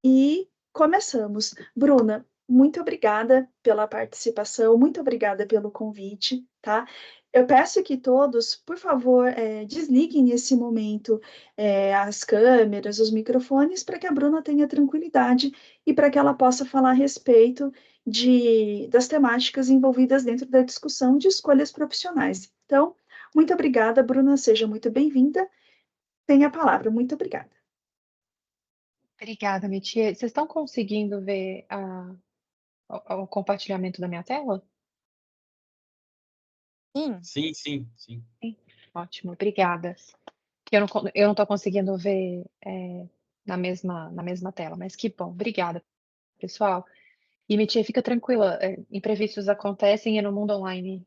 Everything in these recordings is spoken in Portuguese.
E começamos. Bruna, muito obrigada pela participação, muito obrigada pelo convite, tá? Eu peço que todos, por favor, desliguem nesse momento as câmeras, os microfones, para que a Bruna tenha tranquilidade e para que ela possa falar a respeito das temáticas envolvidas dentro da discussão de escolhas profissionais. Então, muito obrigada, Bruna, seja muito bem-vinda. Tenha a palavra, muito obrigada. Obrigada, Metiê. Vocês estão conseguindo ver o compartilhamento da minha tela? Sim, Sim, sim, sim. Sim? Ótimo, obrigada. Que eu não estou conseguindo ver, na mesma tela, mas que bom. Obrigada, pessoal. E Metiê, fica tranquila, imprevistos acontecem e no mundo online,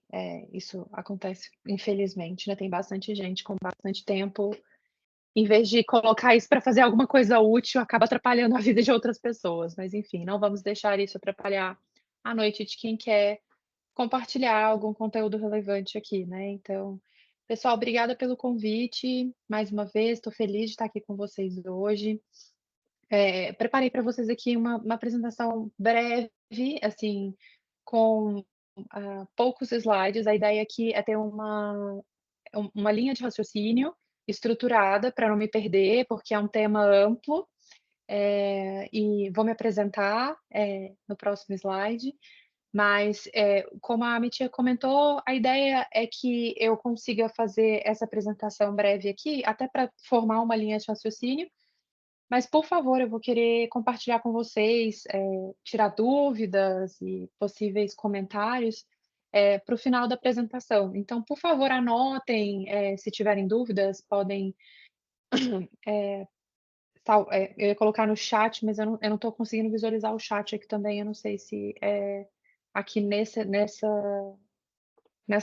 isso acontece infelizmente, né, tem bastante gente com bastante tempo, em vez de colocar isso para fazer alguma coisa útil, acaba atrapalhando a vida de outras pessoas, mas enfim, não vamos deixar isso atrapalhar a noite de quem quer compartilhar algum conteúdo relevante aqui, né. Então, pessoal, obrigada pelo convite, mais uma vez, estou feliz de estar aqui com vocês hoje. Preparei para vocês aqui uma apresentação breve, assim, com, poucos slides. A ideia aqui é ter uma linha de raciocínio estruturada para não me perder, porque é um tema amplo, e vou me apresentar, no próximo slide. Mas, como a Mitia comentou, a ideia é que eu consiga fazer essa apresentação breve aqui, até para formar uma linha de raciocínio, mas, por favor, eu vou querer compartilhar com vocês, tirar dúvidas e possíveis comentários, para o final da apresentação. Então, por favor, anotem, se tiverem dúvidas, podem, eu ia colocar no chat, mas eu não estou conseguindo visualizar o chat aqui também, eu não sei se, aqui nessa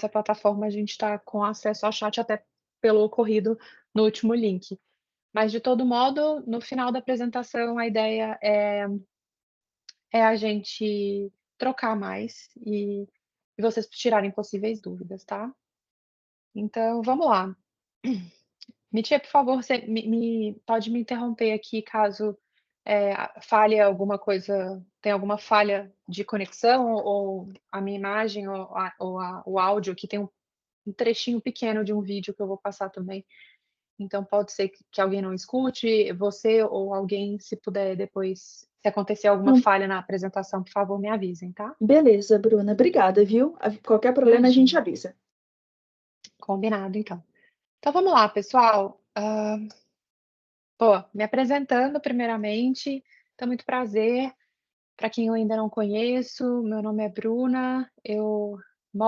plataforma a gente está com acesso ao chat até pelo ocorrido no último link. Mas, de todo modo, no final da apresentação, a ideia é a gente trocar mais e vocês tirarem possíveis dúvidas, tá? Então, vamos lá. Mitia, por favor, você pode me interromper aqui caso, falhe alguma coisa, tenha alguma falha de conexão ou a minha imagem ou o áudio, aqui tem um trechinho pequeno de um vídeo que eu vou passar também. Então pode ser que alguém não escute, você ou alguém, se puder depois, se acontecer alguma Não. falha na apresentação, por favor, me avisem, tá? Beleza, Bruna, obrigada, viu? Qualquer problema a gente Imagina. avisa. Combinado, então. Então vamos lá, pessoal. Me apresentando primeiramente, então muito prazer. Para quem eu ainda não conheço, meu nome é Bruna, eu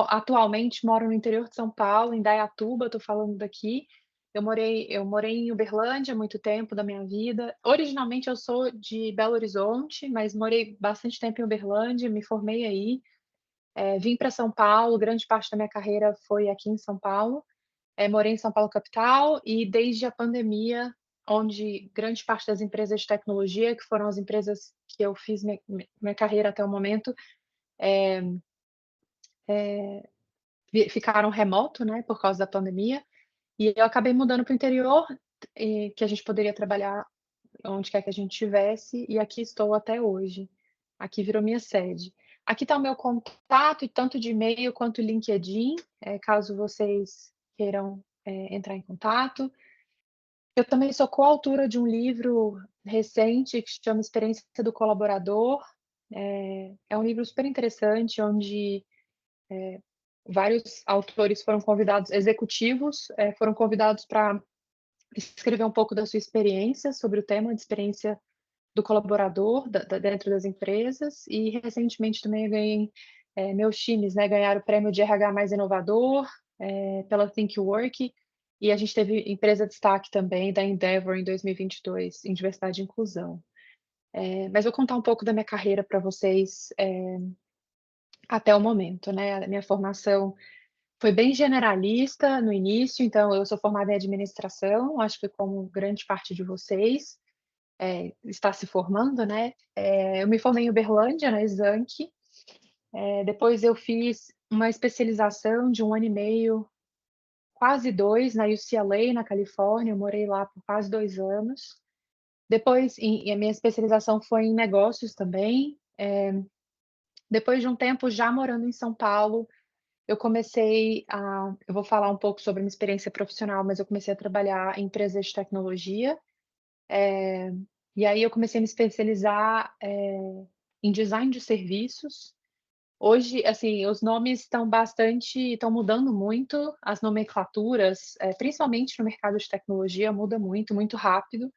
atualmente moro no interior de São Paulo, em Indaiatuba, estou falando daqui. Eu morei em Uberlândia há muito tempo da minha vida. Originalmente eu sou de Belo Horizonte, mas morei bastante tempo em Uberlândia, me formei aí. Vim para São Paulo, grande parte da minha carreira foi aqui em São Paulo. Morei em São Paulo capital e desde a pandemia, onde grande parte das empresas de tecnologia, que foram as empresas que eu fiz minha carreira até o momento, ficaram remoto, né, por causa da pandemia, e eu acabei mudando para o interior, que a gente poderia trabalhar onde quer que a gente estivesse, e aqui estou até hoje. Aqui virou minha sede. Aqui está o meu contato, tanto de e-mail quanto LinkedIn, caso vocês queiram, entrar em contato. Eu também sou coautora de um livro recente que se chama Experiência do Colaborador. É um livro super interessante, onde vários autores foram convidados, executivos, foram convidados para escrever um pouco da sua experiência sobre o tema de experiência do colaborador dentro das empresas. E recentemente também eu ganhei, meus times, né, ganharam o prêmio de RH mais inovador, pela Think Work, e a gente teve empresa destaque também da Endeavor em 2022 em diversidade e inclusão. Mas vou contar um pouco da minha carreira para vocês, até o momento, né. A minha formação foi bem generalista no início, então eu sou formada em administração, acho que como grande parte de vocês, está se formando, né. Eu me formei em Uberlândia, na Exanc. Depois eu fiz uma especialização de 1 ano e meio, quase 2, na UCLA, na Califórnia. Eu morei lá por quase 2 anos. Depois, a minha especialização foi em negócios também. Depois de um tempo já morando em São Paulo, eu vou falar um pouco sobre a minha experiência profissional, mas eu comecei a trabalhar em empresas de tecnologia. E aí eu comecei a me especializar, em design de serviços. Hoje, assim, os nomes estão mudando muito, as nomenclaturas, principalmente no mercado de tecnologia, muda muito, muito rápido.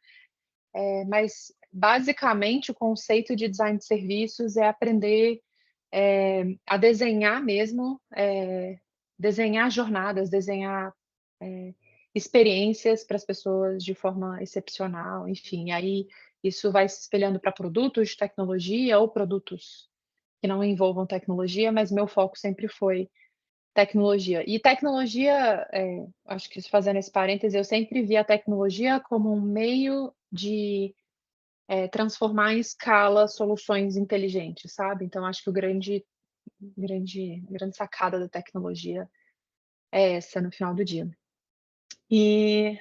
Mas basicamente o conceito de design de serviços é aprender, a desenhar mesmo, desenhar jornadas, desenhar, experiências para as pessoas de forma excepcional, enfim. Aí isso vai se espelhando para produtos de tecnologia ou produtos que não envolvam tecnologia, mas meu foco sempre foi tecnologia. E tecnologia, acho que fazendo esse parêntese, eu sempre vi a tecnologia como um meio de, transformar em escala soluções inteligentes, sabe. Então acho que o grande sacada da tecnologia é essa no final do dia. E,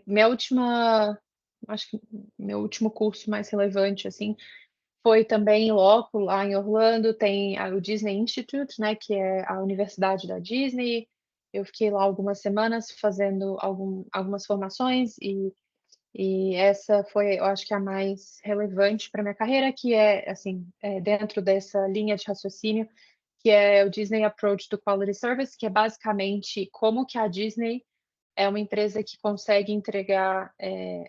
minha última acho que meu último curso mais relevante, assim, foi também em loco, lá em Orlando, tem o Disney Institute, né, que é a universidade da Disney. Eu fiquei lá algumas semanas fazendo algumas formações e essa foi, eu acho que a mais relevante para minha carreira, que é, assim, dentro dessa linha de raciocínio, que é o Disney Approach to Quality Service, que é basicamente como que a Disney é uma empresa que consegue entregar,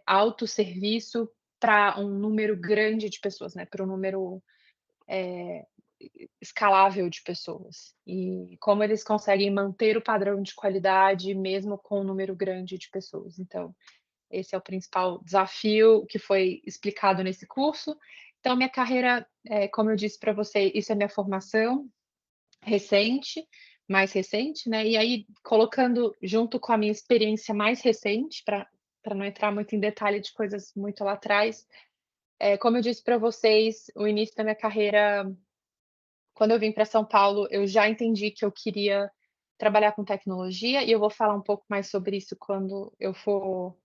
alto serviço para um número grande de pessoas, né, para um número, escalável de pessoas. E como eles conseguem manter o padrão de qualidade mesmo com um número grande de pessoas. Então, esse é o principal desafio que foi explicado nesse curso. Então, minha carreira, como eu disse para você, isso é minha formação recente, mais recente, né, e aí colocando junto com a minha experiência mais recente, para não entrar muito em detalhe de coisas muito lá atrás, como eu disse para vocês, o início da minha carreira, quando eu vim para São Paulo, eu já entendi que eu queria trabalhar com tecnologia, e eu vou falar um pouco mais sobre isso quando eu for,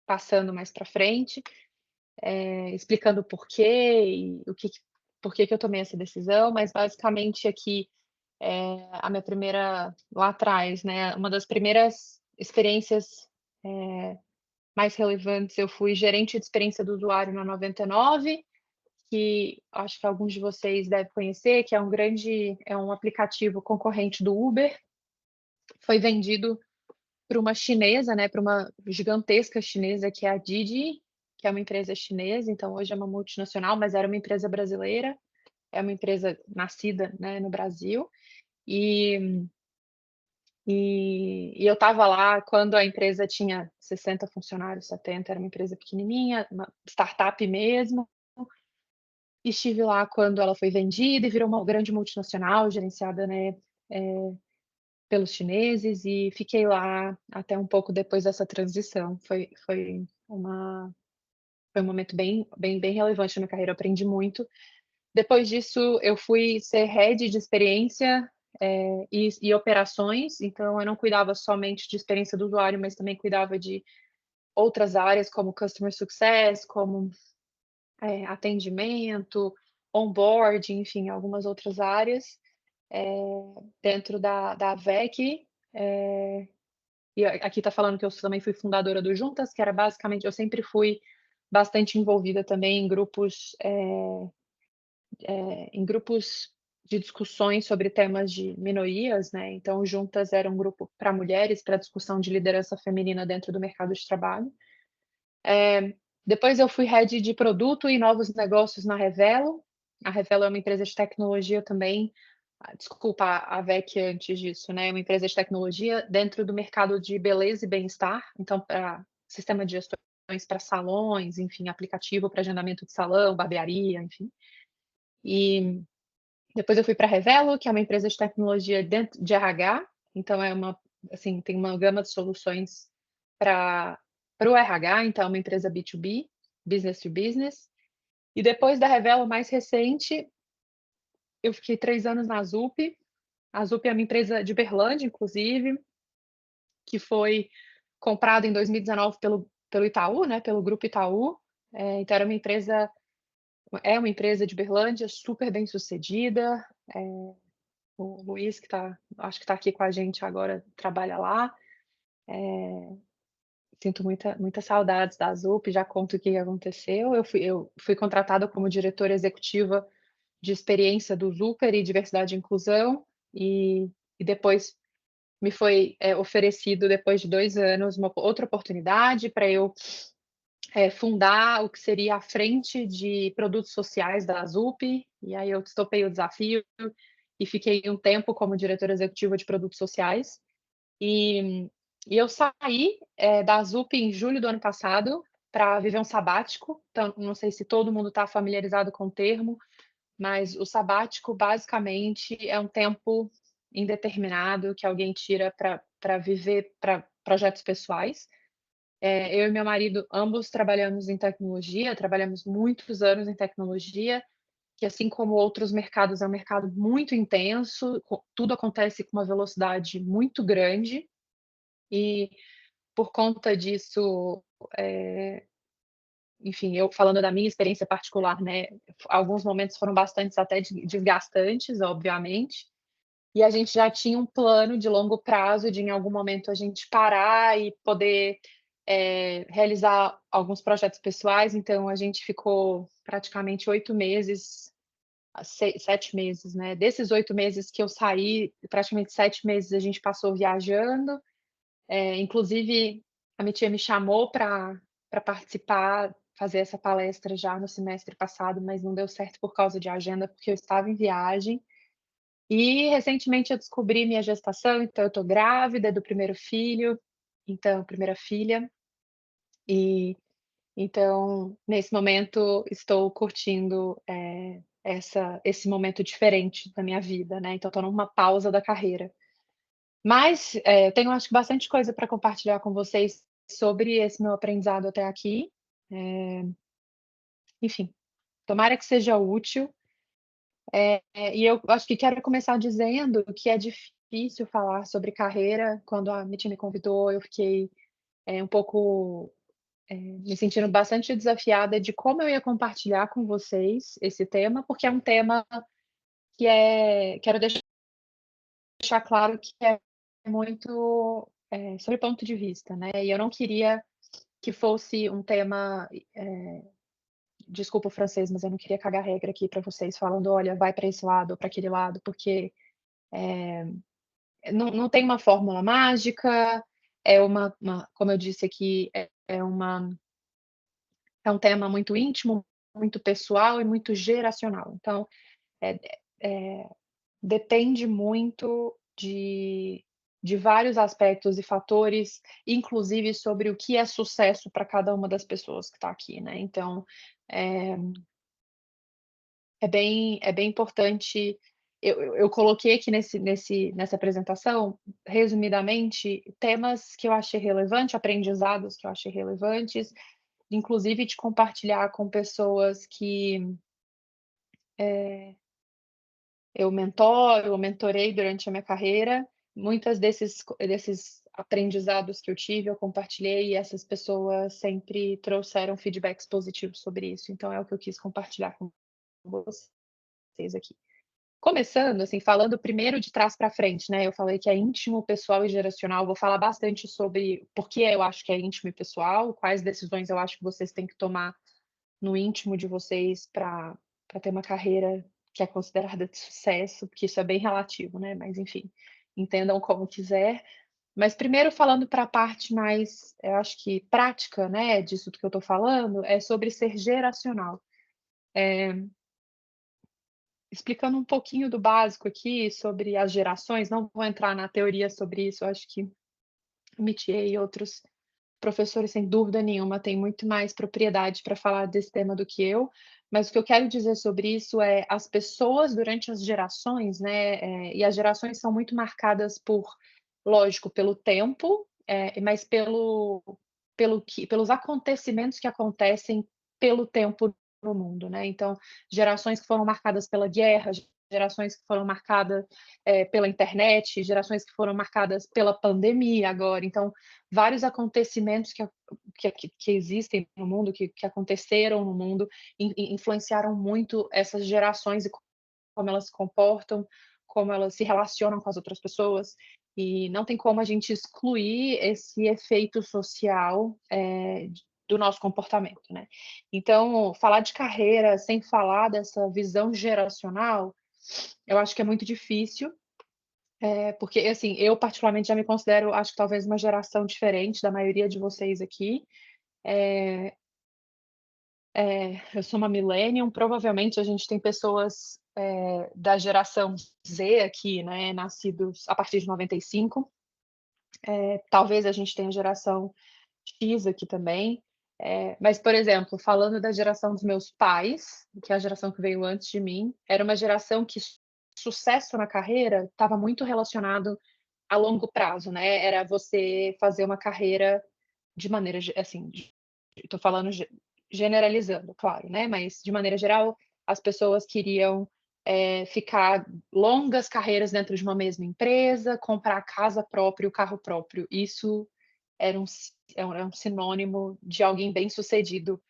passando mais para frente, explicando o porquê e por que que eu tomei essa decisão, mas basicamente aqui, a minha primeira lá atrás, né, uma das primeiras experiências, mais relevantes, eu fui gerente de experiência do usuário na 99, que acho que alguns de vocês devem conhecer, que é um aplicativo concorrente do Uber. Foi vendido para uma chinesa, né, para uma gigantesca chinesa que é a Didi, que é uma empresa chinesa, então hoje é uma multinacional, mas era uma empresa brasileira, é uma empresa nascida, né, no Brasil. E eu estava lá quando a empresa tinha 60 funcionários, 70, era uma empresa pequenininha, uma startup mesmo. Estive lá quando ela foi vendida e virou uma grande multinacional gerenciada, né, pelos chineses, e fiquei lá até um pouco depois dessa transição. Foi um momento bem relevante na minha carreira, eu aprendi muito. Depois disso, eu fui ser head de experiência, e operações, então eu não cuidava somente de experiência do usuário, mas também cuidava de outras áreas, como customer success, como, atendimento, onboarding, enfim, algumas outras áreas, dentro da AVEC. E aqui está falando que eu também fui fundadora do Juntas, que era basicamente, eu sempre fui bastante envolvida também em grupos de discussões sobre temas de minorias, né, então Juntas era um grupo para mulheres, para discussão de liderança feminina dentro do mercado de trabalho. Depois eu fui head de produto e novos negócios na Revelo. A Revelo é uma empresa de tecnologia também, desculpa, a VEC antes disso, né, é uma empresa de tecnologia dentro do mercado de beleza e bem-estar, então para sistema de gestões para salões, enfim, aplicativo para agendamento de salão, barbearia, enfim. E depois eu fui para a Revelo, que é uma empresa de tecnologia dentro de RH, então assim, tem uma gama de soluções para o RH, então é uma empresa B2B, business to business. E depois da Revelo mais recente, eu fiquei 3 anos na Zup. A Zup é uma empresa de Berlândia, inclusive, que foi comprada em 2019 pelo pelo Itaú, né, pelo Grupo Itaú. Então era uma empresa de Uberlândia, super bem-sucedida. O Luiz, acho que está aqui com a gente agora, trabalha lá. Sinto muita saudades da ZUP, já conto o que aconteceu. Eu fui contratada como diretora executiva de experiência do Zuper e diversidade e inclusão, e depois me foi oferecido, depois de 2 anos, uma outra oportunidade para eu fundar o que seria a frente de produtos sociais da ZUP, e aí eu topei o desafio e fiquei um tempo como diretora executiva de produtos sociais. E eu saí da ZUP em julho do ano passado para viver um sabático. Então, não sei se todo mundo está familiarizado com o termo, mas o sabático basicamente é um tempo indeterminado que alguém tira para viver para projetos pessoais. Eu e meu marido, ambos trabalhamos em tecnologia, trabalhamos muitos anos em tecnologia, que assim como outros mercados, é um mercado muito intenso, tudo acontece com uma velocidade muito grande, e por conta disso, enfim, eu falando da minha experiência particular, né, alguns momentos foram bastante até desgastantes, obviamente, e a gente já tinha um plano de longo prazo de em algum momento a gente parar e poder realizar alguns projetos pessoais. Então a gente ficou praticamente 8 meses, 7 meses, né? Desses 8 meses que eu saí, praticamente 7 meses a gente passou viajando. Inclusive, a minha tia me chamou para participar, fazer essa palestra já no semestre passado, mas não deu certo por causa de agenda, porque eu estava em viagem. E recentemente eu descobri minha gestação, então eu estou grávida do primeiro filho, então primeira filha, e então nesse momento estou curtindo, esse momento diferente da minha vida, né, então estou numa pausa da carreira. Mas, eu tenho acho que bastante coisa para compartilhar com vocês sobre esse meu aprendizado até aqui. Enfim, tomara que seja útil. E eu acho que quero começar dizendo que é difícil falar sobre carreira. Quando a Mitty me convidou, eu fiquei, um pouco, me sentindo bastante desafiada de como eu ia compartilhar com vocês esse tema, porque é um tema que quero deixar claro que é muito, sobre ponto de vista, né, e eu não queria que fosse um tema, desculpa o francês, mas eu não queria cagar regra aqui para vocês falando: "Olha, vai para esse lado ou para aquele lado", porque não tem uma fórmula mágica, é como eu disse aqui, é um tema muito íntimo, muito pessoal e muito geracional. Então, eh depende muito de vários aspectos e fatores, inclusive sobre o que é sucesso para cada uma das pessoas que está aqui, né. Então, eh, é bem importante. Eu coloquei aqui nessa apresentação, resumidamente, temas que eu achei relevante, aprendizados que eu achei relevantes, inclusive de compartilhar com pessoas que eu mentoro ou mentorei durante a minha carreira. Muitas desses aprendizados que eu tive, eu compartilhei, e essas pessoas sempre trouxeram feedbacks positivos sobre isso, então é o que eu quis compartilhar com vocês aqui. Começando, assim, falando primeiro de trás para frente, né, eu falei que é íntimo, pessoal e geracional. Vou falar bastante sobre por que eu acho que é íntimo e pessoal, quais decisões eu acho que vocês têm que tomar no íntimo de vocês para ter uma carreira que é considerada de sucesso, porque isso é bem relativo, né, mas enfim, entendam como quiser. Mas primeiro falando para a parte mais, eu acho que prática, né, disso que eu estou falando, é sobre ser geracional. Explicando um pouquinho do básico aqui sobre as gerações, não vou entrar na teoria sobre isso, eu acho que Mitier e outros professores, sem dúvida nenhuma, têm muito mais propriedade para falar desse tema do que eu, mas o que eu quero dizer sobre isso é as pessoas durante as gerações, né, e as gerações são muito marcadas por, lógico, pelo tempo, mas pelos acontecimentos que acontecem pelo tempo no mundo, né. Então, gerações que foram marcadas pela guerra, gerações que foram marcadas pela internet, gerações que foram marcadas pela pandemia agora. Então, vários acontecimentos que existem no mundo, que aconteceram no mundo, influenciaram muito essas gerações e como elas se comportam, como elas se relacionam com as outras pessoas. E não tem como a gente excluir esse efeito social do nosso comportamento, né? Então, falar de carreira sem falar dessa visão geracional, eu acho que é muito difícil, porque, assim, eu particularmente já me considero, acho que talvez uma geração diferente da maioria de vocês aqui. Eu sou uma millennium, provavelmente a gente tem pessoas da geração Z aqui, né, nascidos a partir de 95. Talvez a gente tenha a geração X aqui também. Mas, por exemplo, falando da geração dos meus pais, que é a geração que veio antes de mim, era uma geração que sucesso na carreira estava muito relacionado a longo prazo, né? Era você fazer uma carreira de maneira, assim, estou falando generalizando, claro, né? Mas de maneira geral, as pessoas queriam ficar longas carreiras dentro de uma mesma empresa, comprar a casa própria, o carro próprio. Isso era um sinônimo de alguém bem-sucedido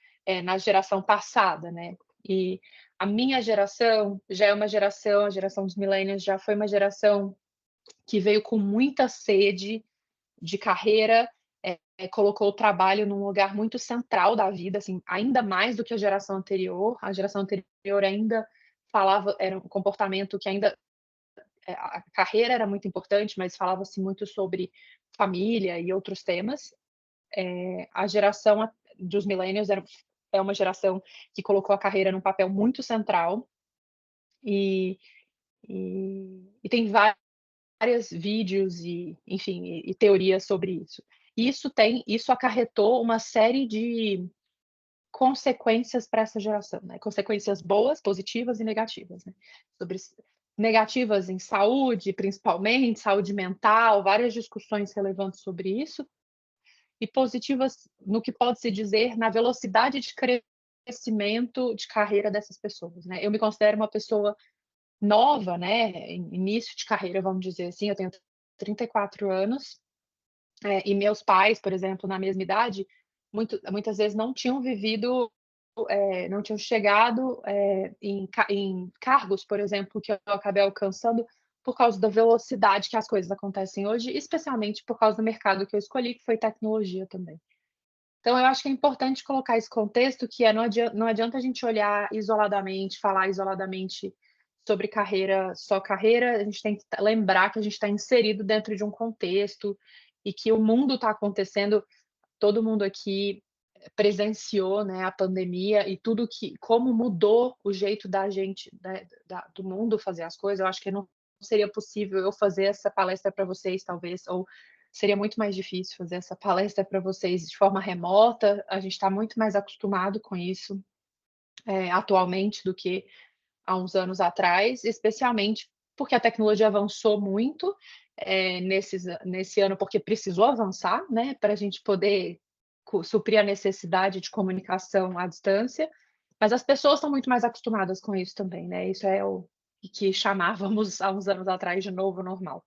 na geração passada, né? E a minha geração já é uma geração, a geração dos millennials já foi uma geração que veio com muita sede de carreira, colocou o trabalho num lugar muito central da vida, assim, ainda mais do que a geração anterior. A geração anterior ainda falava, era um comportamento que ainda a carreira era muito importante, mas falava-se muito sobre família e outros temas. A geração dos millennials é uma geração que colocou a carreira num papel muito central e, e tem vários vídeos e, enfim, e teorias sobre isso. Isso acarretou uma série de consequências para essa geração, né? Consequências boas, positivas e negativas, né? Sobre negativas em saúde, principalmente, saúde mental, várias discussões relevantes sobre isso, e positivas no que pode se dizer na velocidade de crescimento de carreira dessas pessoas, né? Eu me considero uma pessoa nova, né? Início de carreira, vamos dizer assim, eu tenho 34 anos, e meus pais, por exemplo, na mesma idade, muitas vezes não tinham vivido, não tinham chegado em cargos, por exemplo, que eu acabei alcançando por causa da velocidade que as coisas acontecem hoje, especialmente por causa do mercado que eu escolhi, que foi tecnologia também. Então, eu acho que é importante colocar esse contexto, que não adianta a gente olhar isoladamente, falar isoladamente sobre carreira, só carreira, a gente tem que lembrar que a gente está inserido dentro de um contexto e que o mundo está acontecendo, todo mundo aqui presenciou, né, a pandemia e como mudou o jeito da gente, né, do mundo fazer as coisas. Eu acho que não seria possível eu fazer essa palestra para vocês, talvez, ou seria muito mais difícil fazer essa palestra para vocês de forma remota. A gente está muito mais acostumado com isso atualmente do que há uns anos atrás, especialmente porque a tecnologia avançou muito nesse ano, porque precisou avançar, né, para a gente poder suprir a necessidade de comunicação à distância, mas as pessoas estão muito mais acostumadas com isso também, né? Isso é o que chamávamos há uns anos atrás de novo normal.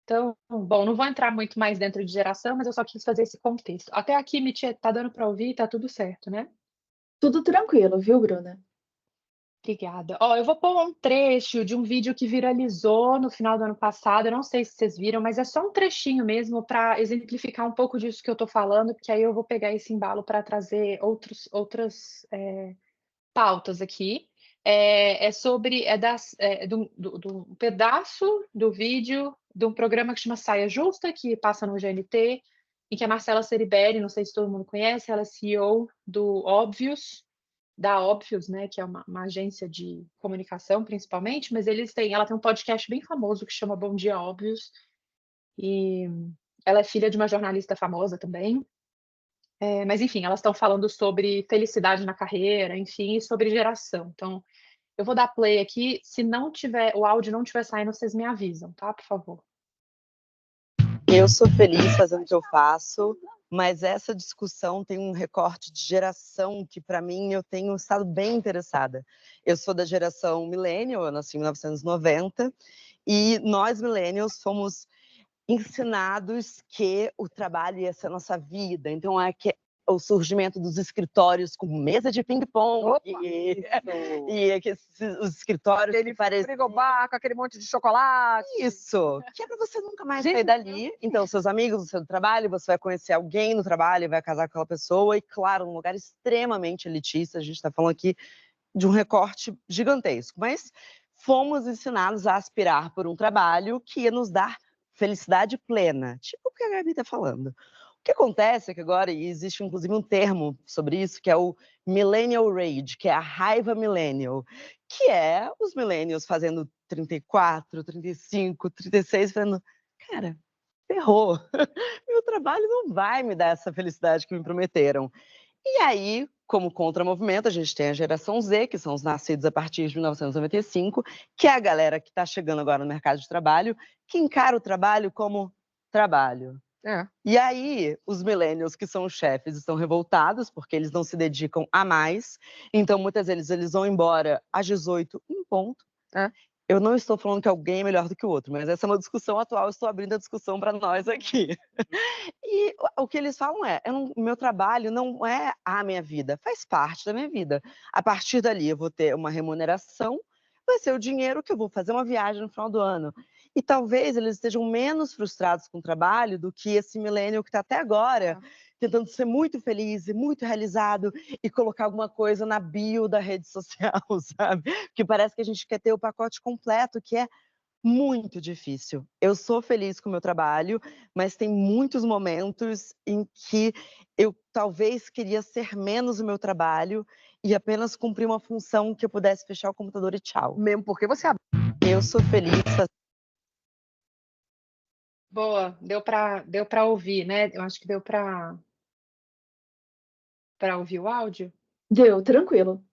Então, bom, não vou entrar muito mais dentro de geração, mas eu só quis fazer esse contexto. Até aqui, Mitia, tá dando para ouvir? Tá tudo certo, né? Tudo tranquilo, viu, Bruna? Obrigada. Ó, eu vou pôr um trecho de um vídeo que viralizou no final do ano passado. Eu não sei se vocês viram, mas é só um trechinho mesmo para exemplificar um pouco disso que eu estou falando, porque aí eu vou pegar esse embalo para trazer outras pautas aqui. De um pedaço do vídeo de um programa que chama Saia Justa, que passa no GNT, em que a Marcela Ceribelli, não sei se todo mundo conhece, ela é CEO do Óbvios, da Óbvios, né, que é uma agência de comunicação, principalmente, mas ela tem um podcast bem famoso que chama Bom Dia Óbvios, e ela é filha de uma jornalista famosa também. Mas, enfim, elas estão falando sobre felicidade na carreira, enfim, e sobre geração. Então, eu vou dar play aqui. Se não tiver, o áudio não estiver saindo, vocês me avisam, tá? Por favor. Eu sou feliz fazendo o que eu faço, mas essa discussão tem um recorte de geração que, para mim, eu tenho estado bem interessada. Eu sou da geração millennial, eu nasci em 1990, e nós, millennials, fomos ensinados que o trabalho ia ser a nossa vida. Então, é que o surgimento dos escritórios com mesa de ping-pong e que os escritórios aquele que pareciam... frigobar com aquele monte de chocolate. Isso, que é para você nunca mais Gente, sair dali. Então, seus amigos do seu trabalho, você vai conhecer alguém no trabalho, vai casar com aquela pessoa. E, claro, um lugar extremamente elitista. A gente está falando aqui de um recorte gigantesco. Mas fomos ensinados a aspirar por um trabalho que ia nos dar felicidade plena. Tipo o que a Gabi está falando. O que acontece é que agora existe, inclusive, um termo sobre isso, que é o Millennial Rage, que é a raiva millennial, que é os millennials fazendo 34, 35, 36, falando, cara, ferrou, meu trabalho não vai me dar essa felicidade que me prometeram. E aí, como contramovimento, a gente tem a geração Z, que são os nascidos a partir de 1995, que é a galera que está chegando agora no mercado de trabalho, que encara o trabalho como trabalho. E aí, os millennials, que são os chefes, estão revoltados porque eles não se dedicam a mais. Então, muitas vezes, eles vão embora às 18 em ponto. Eu não estou falando que alguém é melhor do que o outro, mas essa é uma discussão atual, eu estou abrindo a discussão para nós aqui. E o que eles falam é, o meu trabalho não é a minha vida, faz parte da minha vida. A partir dali, eu vou ter uma remuneração, vai ser o dinheiro que eu vou fazer uma viagem no final do ano. E talvez eles estejam menos frustrados com o trabalho do que esse millennial que está até agora tentando ser muito feliz e muito realizado e colocar alguma coisa na bio da rede social, sabe? Porque parece que a gente quer ter o pacote completo, que é muito difícil. Eu sou feliz com o meu trabalho, mas tem muitos momentos em que eu talvez queria ser menos o meu trabalho e apenas cumprir uma função que eu pudesse fechar o computador e tchau. Mesmo porque você... Eu sou feliz. Boa, deu para ouvir, né? Eu acho que deu para ouvir o áudio. Deu, tranquilo.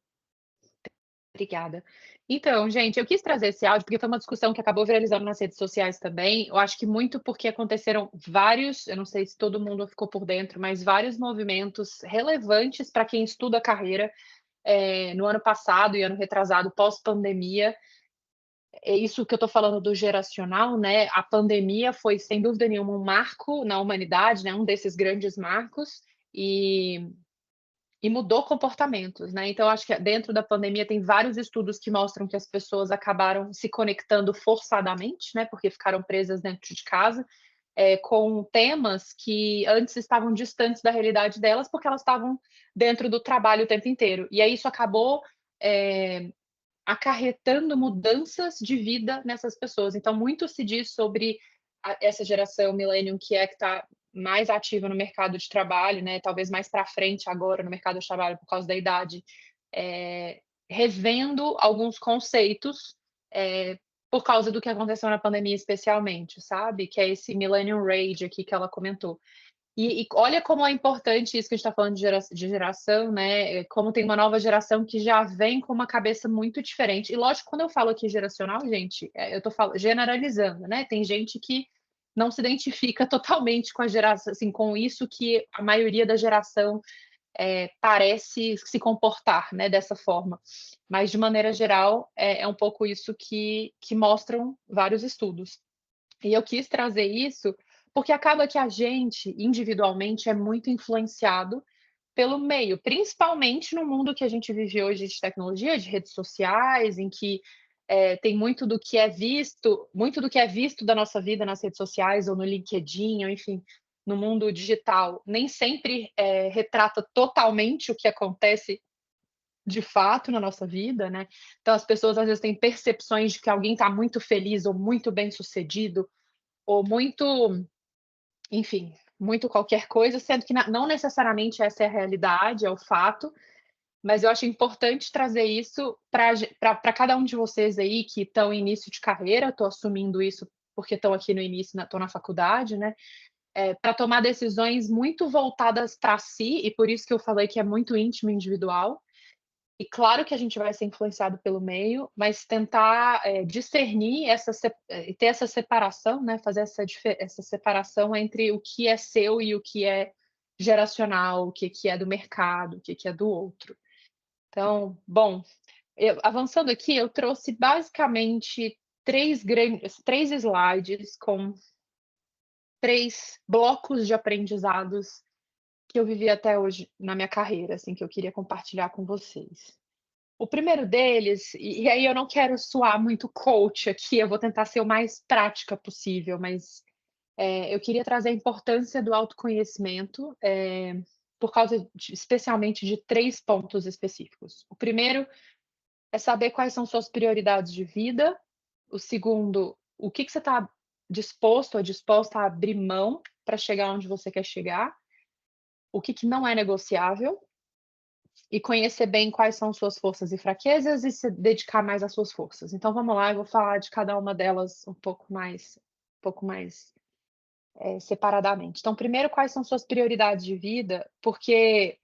Obrigada. Então, gente, eu quis trazer esse áudio porque foi uma discussão que acabou viralizando nas redes sociais também. Eu acho que muito porque aconteceram vários, eu não sei se todo mundo ficou por dentro, mas vários movimentos relevantes para quem estuda a carreira no ano passado e ano retrasado, pós-pandemia. É isso que eu estou falando do geracional, né? A pandemia foi, sem dúvida nenhuma, um marco na humanidade, né? Um desses grandes marcos. E mudou comportamentos, né? Então, acho que dentro da pandemia tem vários estudos que mostram que as pessoas acabaram se conectando forçadamente, né? Porque ficaram presas dentro de casa, com temas que antes estavam distantes da realidade delas, porque elas estavam dentro do trabalho o tempo inteiro. E aí isso acabou acarretando mudanças de vida nessas pessoas. Então, muito se diz sobre essa geração millennium que está mais ativa no mercado de trabalho, né? Talvez mais para frente agora no mercado de trabalho por causa da idade, revendo alguns conceitos por causa do que aconteceu na pandemia, especialmente, sabe? Que é esse Millennium Rage aqui que ela comentou. E olha como é importante isso que a gente está falando de geração, né? Como tem uma nova geração que já vem com uma cabeça muito diferente. E lógico, quando eu falo aqui geracional, gente, eu estou generalizando, né? Tem gente que não se identifica totalmente com a geração, assim, com isso que a maioria da geração parece se comportar, né? Dessa forma. Mas de maneira geral, é um pouco isso que mostram vários estudos. E eu quis trazer isso porque acaba que a gente, individualmente, é muito influenciado pelo meio, principalmente no mundo que a gente vive hoje de tecnologia, de redes sociais, em que tem muito do que é visto da nossa vida nas redes sociais ou no LinkedIn, ou enfim, no mundo digital. Nem sempre retrata totalmente o que acontece de fato na nossa vida, né? Então as pessoas às vezes têm percepções de que alguém está muito feliz ou muito bem-sucedido ou muito, enfim, muito qualquer coisa, sendo que não necessariamente essa é a realidade, é o fato, mas eu acho importante trazer isso para cada um de vocês aí que estão em início de carreira, estou assumindo isso porque estão aqui no início, estou na faculdade, né? Para tomar decisões muito voltadas para si, e por isso que eu falei que é muito íntimo e individual, E claro que a gente vai ser influenciado pelo meio, mas tentar discernir ter essa separação, né? Fazer essa separação entre o que é seu e o que é geracional, o que é do mercado, o que é do outro. Então, bom, avançando aqui, eu trouxe basicamente três slides com 3 blocos de aprendizados que eu vivi até hoje na minha carreira, assim, que eu queria compartilhar com vocês. O primeiro deles, e aí eu não quero soar muito coach aqui, eu vou tentar ser o mais prática possível, mas eu queria trazer a importância do autoconhecimento, por causa especialmente de 3 pontos específicos. O primeiro é saber quais são suas prioridades de vida. O segundo, o que você está disposto ou disposta a abrir mão para chegar onde você quer chegar. O que não é negociável. E conhecer bem quais são suas forças e fraquezas e se dedicar mais às suas forças. Então vamos lá, eu vou falar de cada uma delas um pouco mais separadamente. Então, primeiro, quais são suas prioridades de vida, porque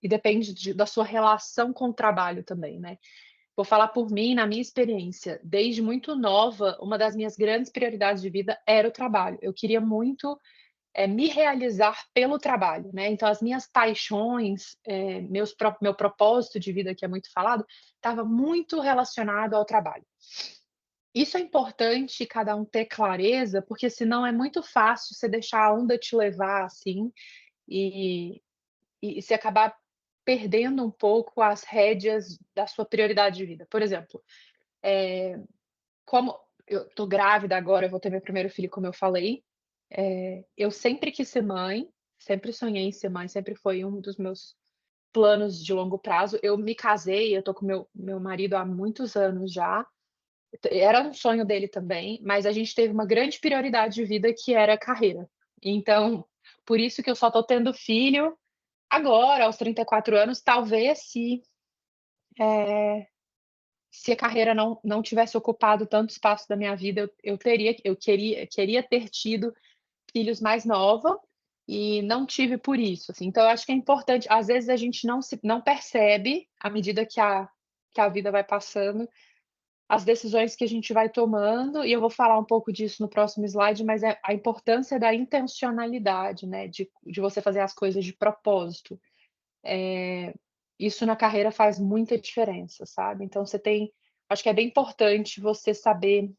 e depende da sua relação com o trabalho também, né? Vou falar por mim, na minha experiência, desde muito nova, uma das minhas grandes prioridades de vida era o trabalho. Eu queria muito me realizar pelo trabalho, né? Então, as minhas paixões, meu propósito de vida, que é muito falado, estava muito relacionado ao trabalho. Isso é importante cada um ter clareza, porque senão é muito fácil você deixar a onda te levar assim e se acabar perdendo um pouco as rédeas da sua prioridade de vida. Por exemplo, como eu estou grávida agora, eu vou ter meu primeiro filho, como eu falei, eu sempre quis ser mãe, sempre sonhei em ser mãe, sempre foi um dos meus planos de longo prazo. Eu me casei, eu tô com meu marido há muitos anos já. Era um sonho dele também, mas a gente teve uma grande prioridade de vida que era a carreira. Então, por isso que eu só tô tendo filho agora, aos 34 anos, talvez se a carreira não tivesse ocupado tanto espaço da minha vida, eu queria ter tido filhos mais nova e não tive por isso, assim. Então eu acho que é importante, às vezes a gente não percebe à medida que a vida vai passando, as decisões que a gente vai tomando, e eu vou falar um pouco disso no próximo slide, mas é a importância da intencionalidade, né, de você fazer as coisas de propósito. Isso na carreira faz muita diferença, sabe. Então acho que é bem importante você saber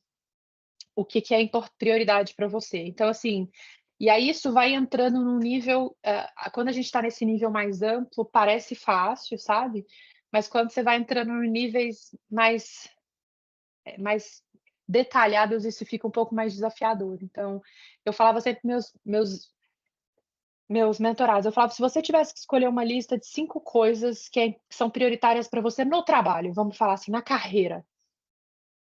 o que é prioridade para você. Então, assim, e aí isso vai entrando num nível, quando a gente está nesse nível mais amplo, parece fácil, sabe? Mas quando você vai entrando em níveis mais detalhados, isso fica um pouco mais desafiador. Então, eu falava sempre para meus mentorados, eu falava: "Se você tivesse que escolher uma lista de 5 coisas que são prioritárias para você no trabalho, vamos falar assim, na carreira,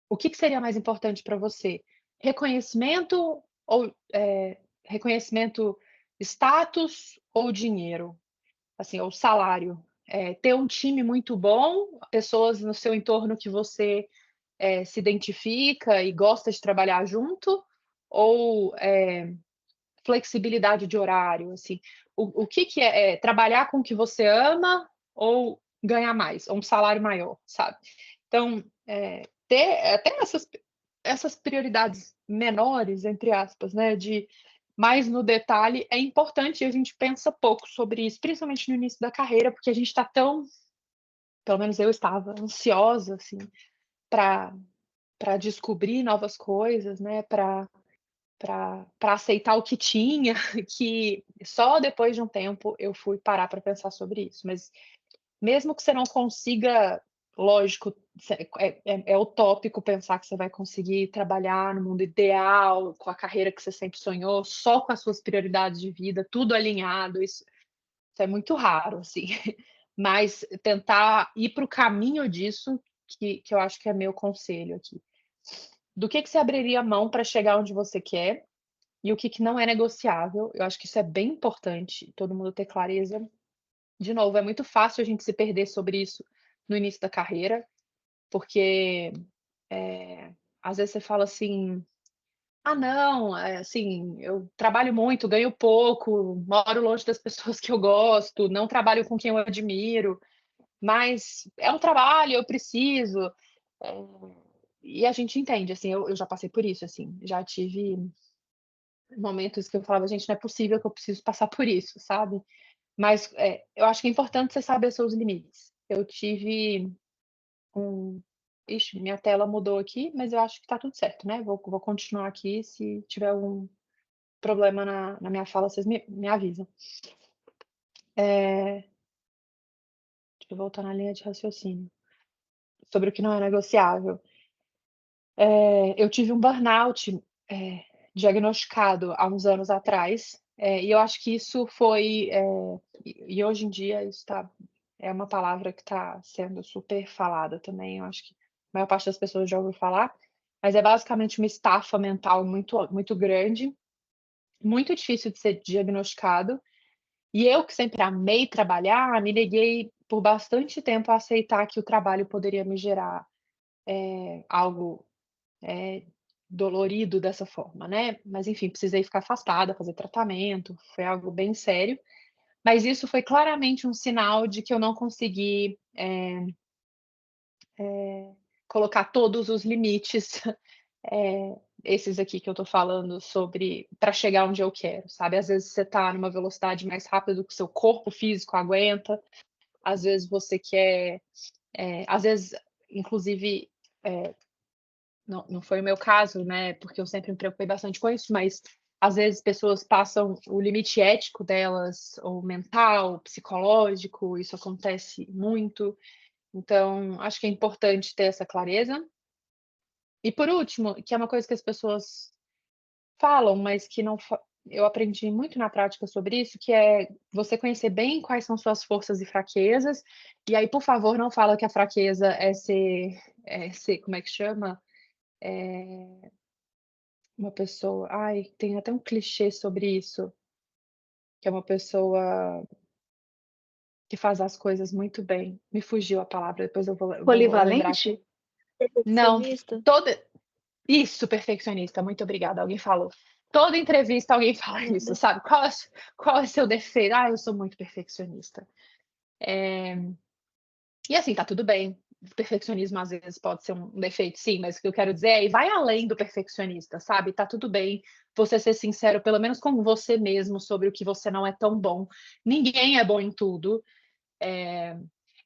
o que seria mais importante para você? Reconhecimento ou, reconhecimento, status ou dinheiro? Assim, ou salário? Ter um time muito bom, pessoas no seu entorno que você, se identifica e gosta de trabalhar junto, ou, flexibilidade de horário, assim? O que é trabalhar com o que você ama ou ganhar mais, ou um salário maior, sabe? Então, ter até essas prioridades menores, entre aspas, né, de mais no detalhe, é importante e a gente pensa pouco sobre isso, principalmente no início da carreira, porque a gente está tão, pelo menos eu estava ansiosa, assim, para descobrir novas coisas, né, para aceitar o que tinha, que só depois de um tempo eu fui parar para pensar sobre isso. Mas mesmo que você não consiga, lógico, é utópico pensar que você vai conseguir trabalhar no mundo ideal, com a carreira que você sempre sonhou, só com as suas prioridades de vida, tudo alinhado, isso é muito raro, assim. Mas tentar ir para o caminho disso, que eu acho que é meu conselho aqui. Do que você abriria mão para chegar onde você quer e o que não é negociável? Eu acho que isso é bem importante, todo mundo ter clareza. De novo, é muito fácil a gente se perder sobre isso no início da carreira, porque, às vezes você fala assim: "Ah não, assim, eu trabalho muito, ganho pouco, moro longe das pessoas que eu gosto, não trabalho com quem eu admiro". mas é um trabalho, eu preciso. E a gente entende, assim, eu já passei por isso, assim, já tive momentos que eu falava: "Gente, não é possível que eu preciso passar por isso", sabe. Mas, eu acho que é importante você saber seus limites. Eu tive um ixi, minha tela mudou aqui, mas eu acho que tá tudo certo, né, vou continuar aqui, se tiver algum problema na minha fala, vocês me avisam. Deixa eu voltar na linha de raciocínio, sobre o que não é negociável. Eu tive um burnout, diagnosticado há uns anos atrás, e eu acho que isso foi, e hoje em dia isso é uma palavra que está sendo super falada também, eu acho que a maior parte das pessoas já ouviu falar, mas é basicamente uma estafa mental muito grande, muito difícil de ser diagnosticado, e eu que sempre amei trabalhar, me neguei por bastante tempo a aceitar que o trabalho poderia me gerar, algo eh, dolorido dessa forma, né. Mas enfim, precisei ficar afastada, fazer tratamento, foi algo bem sério, mas isso foi claramente um sinal de que eu não consegui, colocar todos os limites, esses aqui que eu tô falando sobre para chegar onde eu quero, sabe. Às vezes você tá numa velocidade mais rápida do que o seu corpo físico aguenta, às vezes você quer, às vezes inclusive, eh não foi o meu caso, né, porque eu sempre me preocupei bastante com isso, mas às vezes pessoas passam o limite ético delas, ou mental, psicológico, isso acontece muito. Então, acho que é importante ter essa clareza. E por último, que é uma coisa que as pessoas falam, mas que não fa eu aprendi muito na prática sobre isso, que é você conhecer bem quais são suas forças e fraquezas, e aí, por favor, não fala que a fraqueza é ser como é que chama? Uma pessoa tem até um clichê sobre isso, que é uma pessoa que faz as coisas muito bem. Me fugiu a palavra, depois eu vou lembrar aqui. Polivalente? Não, Perfeccionista? toda isso, perfeccionista, muito obrigada, alguém falou. Toda entrevista alguém fala isso, Nada. sabe. Qual é seu defeito? "Ah, eu sou muito perfeccionista". E assim, tá tudo bem. O perfeccionismo às vezes pode ser um defeito, sim, mas o que eu quero dizer é, vai além do perfeccionista, sabe? Tá tudo bem você ser sincero, pelo menos com você mesmo, sobre o que você não é tão bom. Ninguém é bom em tudo.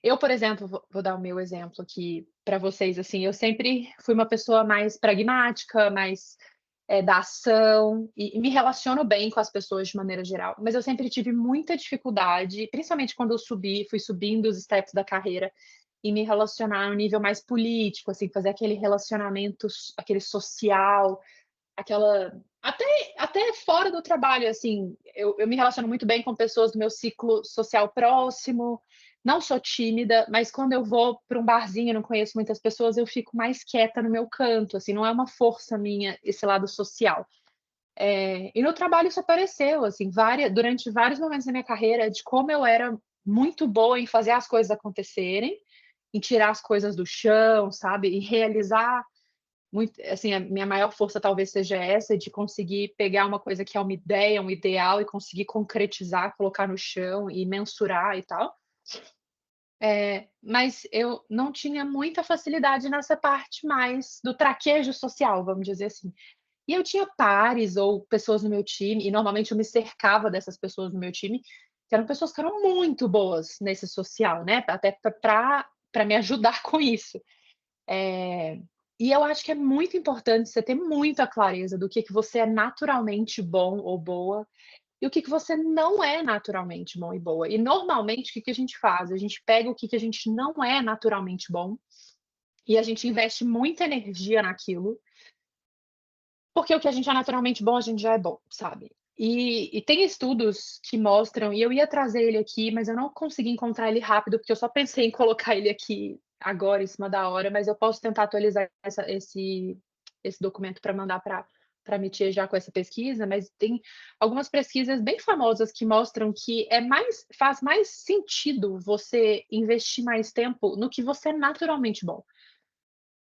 Eu, por exemplo, vou dar o meu exemplo aqui para vocês, assim, eu sempre fui uma pessoa mais pragmática, mais da ação, e me relaciono bem com as pessoas de maneira geral, mas eu sempre tive muita dificuldade, principalmente quando eu fui subindo os steps da carreira, e me relacionar a um nível mais político, assim, fazer aquele relacionamento, aquele social, aquela até fora do trabalho, assim, eu me relaciono muito bem com pessoas do meu ciclo social próximo, não sou tímida, mas quando eu vou para um barzinho e não conheço muitas pessoas, eu fico mais quieta no meu canto, assim, não é uma força minha esse lado social. E no trabalho isso apareceu, assim, durante vários momentos da minha carreira, de como eu era muito boa em fazer as coisas acontecerem, em tirar as coisas do chão, sabe, e realizar muito, assim, a minha maior força talvez seja essa, de conseguir pegar uma coisa que é uma ideia, um ideal, e conseguir concretizar, colocar no chão e mensurar e tal. Mas eu não tinha muita facilidade nessa parte mais do traquejo social, vamos dizer assim. E eu tinha pares ou pessoas no meu time, e normalmente eu me cercava dessas pessoas no meu time, que eram pessoas que eram muito boas nesse social, né, até para me ajudar com isso. E eu acho que é muito importante você ter muita clareza do que você é naturalmente bom ou boa, e o que você não é naturalmente bom e boa. E normalmente o que a gente faz? A gente pega o que a gente não é naturalmente bom, e a gente investe muita energia naquilo, porque o que a gente é naturalmente bom, a gente já é bom, sabe. E tem estudos que mostram, e eu ia trazer ele aqui, mas eu não consegui encontrar ele rápido, porque eu só pensei em colocar ele aqui agora, em cima da hora, mas eu posso tentar atualizar esse documento para mandar para a Metier já com essa pesquisa, mas tem algumas pesquisas bem famosas que mostram que faz mais sentido você investir mais tempo no que você é naturalmente bom.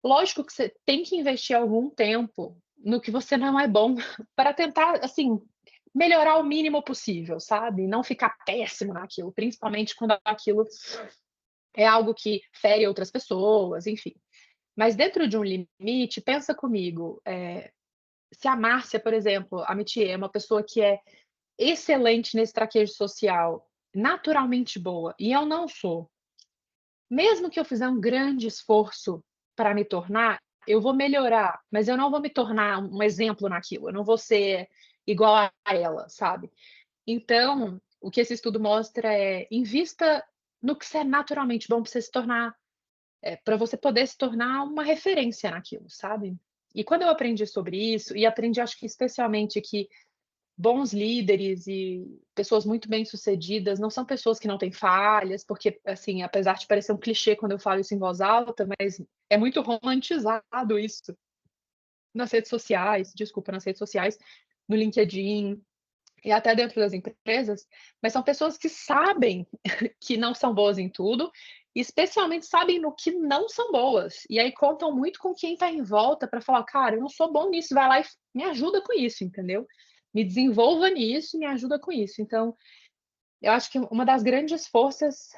Lógico que você tem que investir algum tempo no que você não é bom, para tentar, assim, melhorar o mínimo possível, sabe, não ficar péssimo naquilo, principalmente quando aquilo é algo que fere outras pessoas, enfim. Mas dentro de um limite, pensa comigo, se a Márcia, por exemplo, a Métier, é uma pessoa que é excelente nesse traquejo social, naturalmente boa, e eu não sou, mesmo que eu fizer um grande esforço para me tornar, eu vou melhorar, mas eu não vou me tornar um exemplo naquilo, eu não vou ser igual a ela, sabe. Então, o que esse estudo mostra é: invista no que você é naturalmente bom para você se tornar, para você poder se tornar uma referência naquilo, sabe. E quando eu aprendi sobre isso, e aprendi acho que especialmente que bons líderes e pessoas muito bem-sucedidas não são pessoas que não têm falhas, porque, assim, apesar de parecer um clichê quando eu falo isso em voz alta, mas é muito romantizado isso nas redes sociais, desculpa, nas redes sociais, no LinkedIn e até dentro das empresas, mas são pessoas que sabem que não são boas em tudo, e especialmente sabem no que não são boas. E aí contam muito com quem está em volta para falar: "Cara, eu não sou bom nisso, vai lá e me ajuda com isso", entendeu? Me desenvolva nisso, me ajuda com isso. Então, eu acho que uma das grandes forças,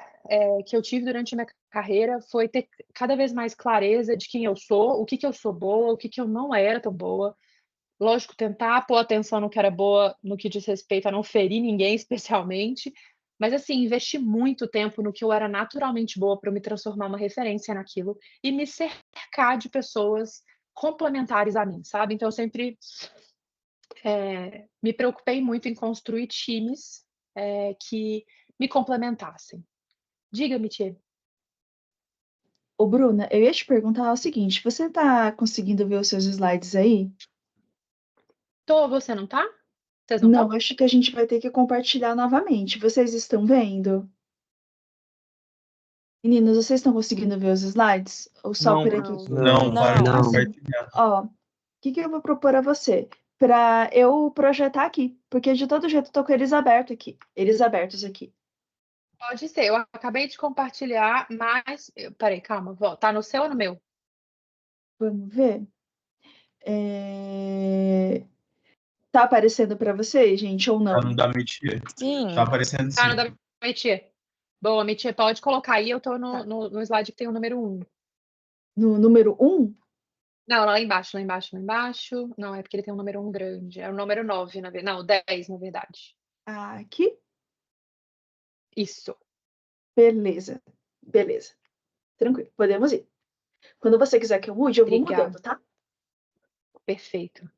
que eu tive durante a minha carreira foi ter cada vez mais clareza de quem eu sou, o que que eu sou boa, o que que eu não era tão boa. Lógico, tentar pôr atenção no que era boa, no que diz respeito a não ferir ninguém especialmente, mas assim, investir muito tempo no que eu era naturalmente boa para me transformar uma referência naquilo e me cercar de pessoas complementares a mim, sabe. Então eu sempre, me preocupei muito em construir times, que me complementassem. Diga-me, Tchê. Ô, Bruna, eu ia te perguntar o seguinte: você tá conseguindo ver os seus slides aí? Tô, você não tá? Vocês não Não, estão? acho que a gente vai ter que compartilhar novamente. Vocês estão vendo? Meninos, vocês estão conseguindo ver os slides? Ou só Não, por aqui? Não. não, para de Não. Assim, compartilhar. ó, o que que eu vou propor a você? Para eu projetar aqui, porque de todo jeito eu tô com eles abertos aqui, eles abertos aqui. Pode ser, eu acabei de compartilhar, mas espera aí, calma, tá no seu ou no meu? Vamos ver? Tá aparecendo para vocês, gente, ou Tá não? no da Métier. Sim. Tá aparecendo Tá sim. no da Métier. Boa, Métier, pode colocar aí, eu tô Tá. no slide que tem o número 1. No número 1? Não, lá embaixo, lá embaixo, lá embaixo. Não, é porque ele tem um número 1 grande. É o número 9, na verdade. Não, 10, na verdade. Aqui? Isso. Beleza, beleza. Tranquilo, podemos ir. Quando você quiser que eu mude, eu vou Obrigada. mudando, tá? Perfeito.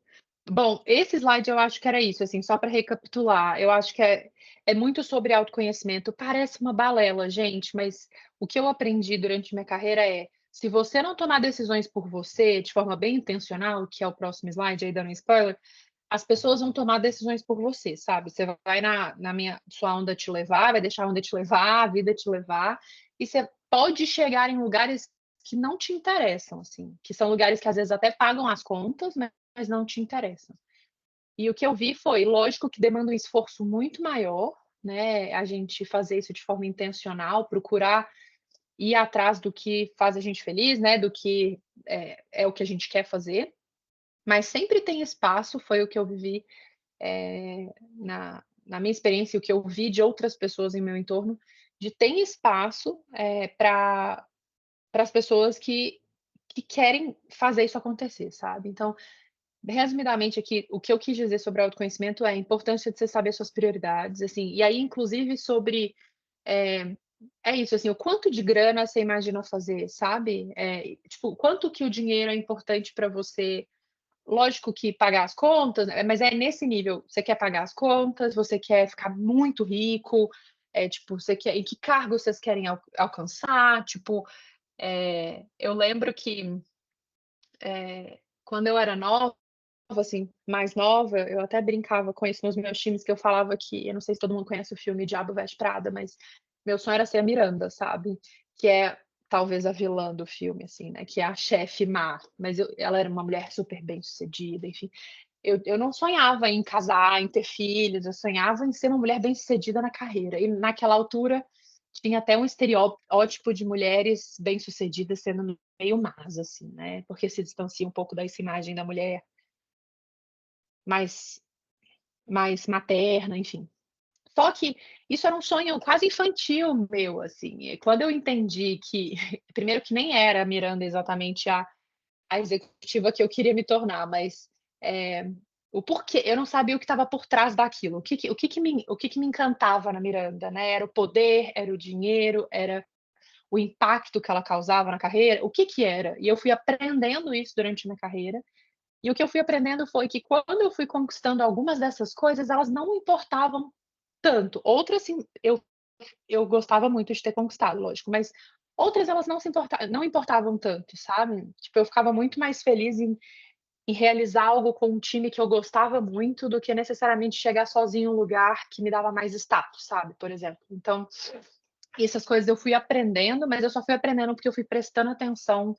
Bom, esse slide eu acho que era isso, assim, só para recapitular. Eu acho que é muito sobre autoconhecimento. Parece uma balela, gente, mas o que eu aprendi durante minha carreira é: se você não tomar decisões por você, de forma bem intencional, que é o próximo slide, aí dando um spoiler, as pessoas vão tomar decisões por você, sabe? Você vai na sua onda te levar, vai deixar a onda te levar, a vida te levar, e você pode chegar em lugares que não te interessam, assim, que são lugares que às vezes até pagam as contas, mas não te interessam. E o que eu vi foi, lógico que demanda um esforço muito maior, né, a gente fazer isso de forma intencional, procurar ir atrás do que faz a gente feliz, né, do que é o que a gente quer fazer, mas sempre tem espaço, foi o que eu vivi, na minha experiência, o que eu vi de outras pessoas em meu entorno, de tem espaço, para as pessoas que querem fazer isso acontecer, sabe. Então, resumidamente aqui, o que eu quis dizer sobre autoconhecimento é a importância de você saber suas prioridades, assim, e aí inclusive sobre, eh, é isso, assim, o quanto de grana você imagina fazer, sabe? Tipo, quanto que o dinheiro é importante para você. Lógico que pagar as contas, mas é nesse nível, você quer pagar as contas, você quer ficar muito rico, tipo, você quer em que cargo vocês querem alcançar, tipo, eu lembro que, quando eu era nova, assim, mais nova, eu até brincava com isso nos meus times, que eu falava que eu não sei se todo mundo conhece o filme Diabo Veste Prada, mas meu sonho era ser a Miranda, sabe, que é talvez a vilã do filme, assim, né, que é a chefe má, mas ela era uma mulher super bem-sucedida, enfim. Eu não sonhava em casar, em ter filhos, eu sonhava em ser uma mulher bem-sucedida na carreira, e naquela altura tinha até um estereótipo de mulheres bem-sucedidas sendo meio más, assim, né, porque se distancia um pouco dessa imagem da mulher mais mais materna, enfim. Só que isso era um sonho quase infantil meu, assim. E quando eu entendi que, primeiro que nem era a Miranda exatamente a executiva que eu queria me tornar, mas o porquê, eu não sabia o que estava por trás daquilo, o que que me encantava na Miranda, né? Era o poder, era o dinheiro, era o impacto que ela causava na carreira, o que que era? E eu fui aprendendo isso durante a minha carreira, e o que eu fui aprendendo foi que quando eu fui conquistando algumas dessas coisas, elas não importavam tanto. Outras, sim, eu gostava muito de ter conquistado, lógico, mas outras elas não importavam tanto, sabe? Tipo, eu ficava muito mais feliz em realizar algo com um time que eu gostava muito do que necessariamente chegar sozinho em um lugar que me dava mais status, sabe? Por exemplo. Então, essas coisas eu fui aprendendo, mas eu só fui aprendendo porque eu fui prestando atenção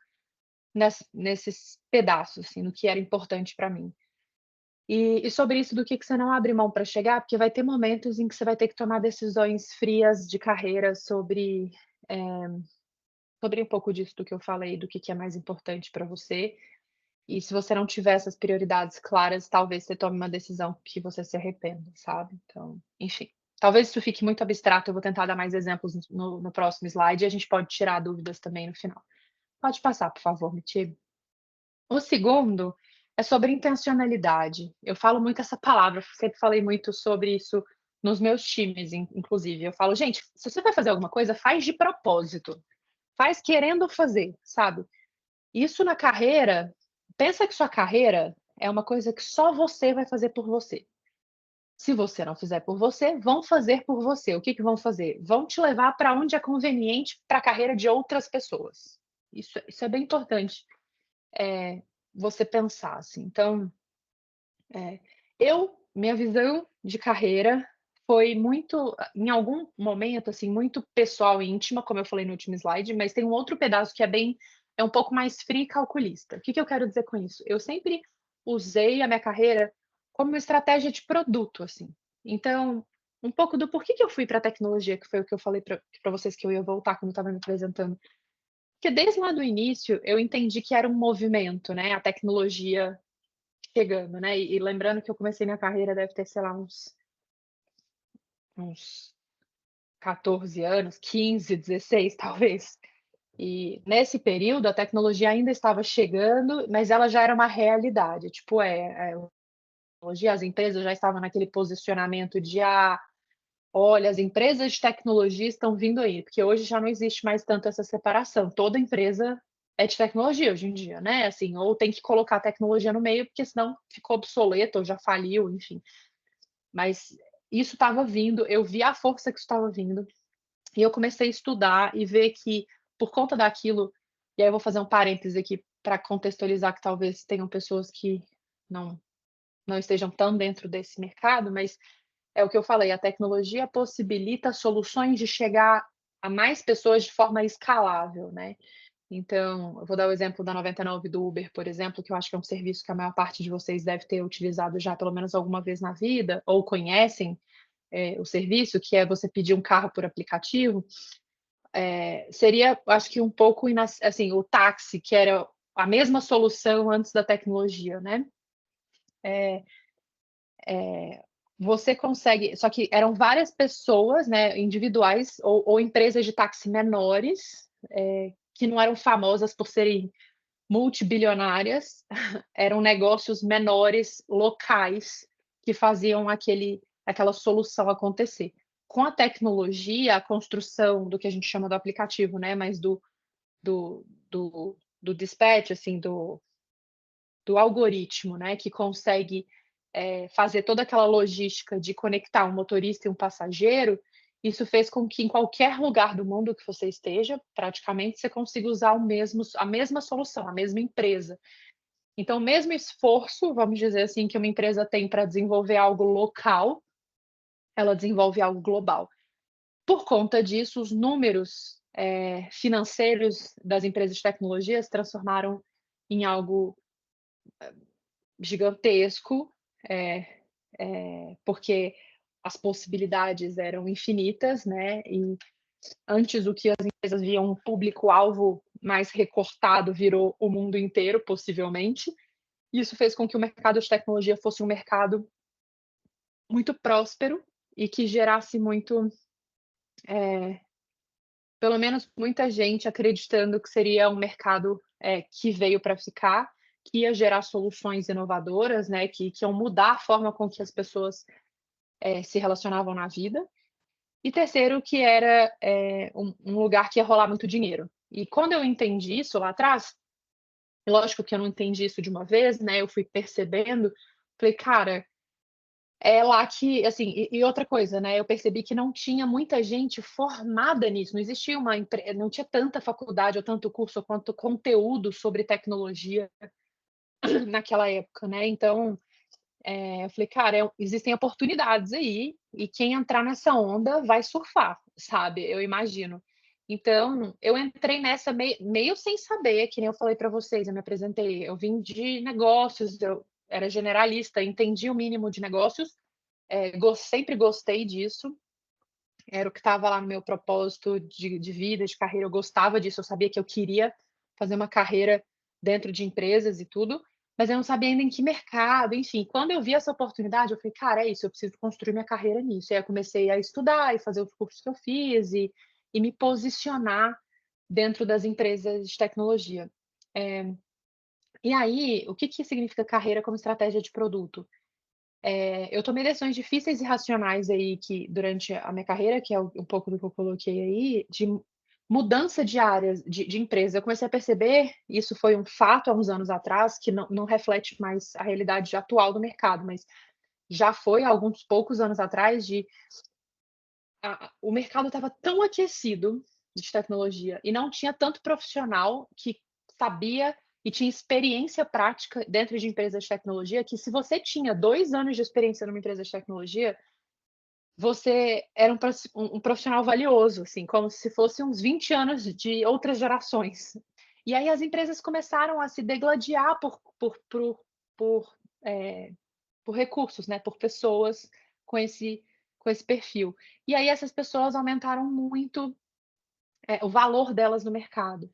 nesses pedaços, assim, no que era importante para mim. E sobre isso do que você não abre mão para chegar, porque vai ter momentos em que você vai ter que tomar decisões frias de carreira sobre um pouco disso do que eu falei, do que é mais importante para você. E se você não tiver essas prioridades claras, talvez você tome uma decisão que você se arrependa, sabe? Então, enfim. Talvez isso fique muito abstrato, eu vou tentar dar mais exemplos no próximo slide e a gente pode tirar dúvidas também no final. Pode passar, por favor, Mitibe. O segundo é sobre intencionalidade. Eu falo muito essa palavra, sempre falei muito sobre isso nos meus times, inclusive. Eu falo, gente, se você vai fazer alguma coisa, faz de propósito. Faz querendo fazer, sabe? Isso na carreira, pensa que sua carreira é uma coisa que só você vai fazer por você. Se você não fizer por você, vão fazer por você. O que que vão fazer? Vão te levar para onde é conveniente para a carreira de outras pessoas. Isso é bem importante, você pensar, assim. Então, minha visão de carreira foi muito, em algum momento, assim, muito pessoal e íntima, como eu falei no último slide, mas tem um outro pedaço que é um pouco mais frio e calculista. O que que eu quero dizer com isso? Eu sempre usei a minha carreira como uma estratégia de produto, assim. Então, um pouco do porquê que eu fui para a tecnologia, que foi o que eu falei para vocês que eu ia voltar quando eu estava me apresentando. Porque desde lá do início eu entendi que era um movimento, né? A tecnologia chegando, né? E lembrando que eu comecei minha carreira, deve ter, sei lá, uns 14 anos, 15, 16 talvez. E nesse período a tecnologia ainda estava chegando, mas ela já era uma realidade. Tipo, as empresas já estavam naquele posicionamento de olha, as empresas de tecnologia estão vindo aí, porque hoje já não existe mais tanto essa separação. Toda empresa é de tecnologia hoje em dia, né? Assim, ou tem que colocar a tecnologia no meio, porque senão ficou obsoleto ou já faliu, enfim. Mas isso estava vindo, eu vi a força que estava vindo, e eu comecei a estudar e ver que, por conta daquilo, e aí eu vou fazer um parêntese aqui para contextualizar que talvez tenham pessoas que não, não estejam tão dentro desse mercado, mas é o que eu falei, a tecnologia possibilita soluções de chegar a mais pessoas de forma escalável, né? Então, eu vou dar o exemplo da 99 do Uber, por exemplo, que eu acho que é um serviço que a maior parte de vocês deve ter utilizado já pelo menos alguma vez na vida, ou conhecem o serviço, que é você pedir um carro por aplicativo. Seria, acho que um pouco, assim, o táxi, que era a mesma solução antes da tecnologia, né? Você consegue, só que eram várias pessoas, né, individuais ou empresas de táxi menores, que não eram famosas por serem multibilionárias, eram negócios menores, locais, que faziam aquela solução acontecer. Com a tecnologia, a construção do que a gente chama do aplicativo, né, mas do dispatch, assim, do algoritmo, né, que consegue fazer toda aquela logística de conectar um motorista e um passageiro, isso fez com que em qualquer lugar do mundo que você esteja, praticamente, você consiga usar a mesma solução, a mesma empresa. Então, o mesmo esforço, vamos dizer assim, que uma empresa tem para desenvolver algo local, ela desenvolve algo global. Por conta disso, os números financeiros das empresas de tecnologia se transformaram em algo gigantesco, porque as possibilidades eram infinitas, né? E antes o que as empresas viam um público-alvo mais recortado virou o mundo inteiro, possivelmente. Isso fez com que o mercado de tecnologia fosse um mercado muito próspero e que gerasse muito, pelo menos muita gente acreditando que seria um mercado que veio para ficar, que ia gerar soluções inovadoras, né, que iam mudar a forma com que as pessoas se relacionavam na vida. E terceiro, que era um lugar que ia rolar muito dinheiro. E quando eu entendi isso lá atrás, lógico que eu não entendi isso de uma vez, né? Eu fui percebendo, falei, cara, é lá que, assim, e outra coisa, né? Eu percebi que não tinha muita gente formada nisso, não existia não tinha tanta faculdade ou tanto curso quanto conteúdo sobre tecnologia naquela época, né? Então, eu falei, cara, existem oportunidades aí, e quem entrar nessa onda vai surfar, sabe? Eu imagino. Então, eu entrei nessa meio sem saber, que nem eu falei para vocês, eu me apresentei, eu vim de negócios, eu era generalista, entendi o mínimo de negócios, sempre gostei disso, era o que estava lá no meu propósito de vida, de carreira, eu gostava disso, eu sabia que eu queria fazer uma carreira dentro de empresas e tudo, mas eu não sabia ainda em que mercado, enfim. Quando eu vi essa oportunidade, eu falei, cara, é isso, eu preciso construir minha carreira nisso. E aí eu comecei a estudar e fazer os cursos que eu fiz e me posicionar dentro das empresas de tecnologia. E aí, o que que significa carreira como estratégia de produto? Eu tomei decisões difíceis e racionais aí que durante a minha carreira, que é um pouco do que eu coloquei aí, de mudança de áreas de empresa. Eu comecei a perceber, isso foi um fato há uns anos atrás, que não reflete mais a realidade atual do mercado, mas já foi há alguns poucos anos atrás o mercado estava tão aquecido de tecnologia e não tinha tanto profissional que sabia e tinha experiência prática dentro de empresas de tecnologia, que se você tinha 2 anos de experiência numa empresa de tecnologia, você era um profissional valioso, assim, como se fosse uns 20 anos de outras gerações. E aí as empresas começaram a se degladiar por, eh, por recursos, né, por pessoas com esse perfil. E aí essas pessoas aumentaram muito, o valor delas no mercado.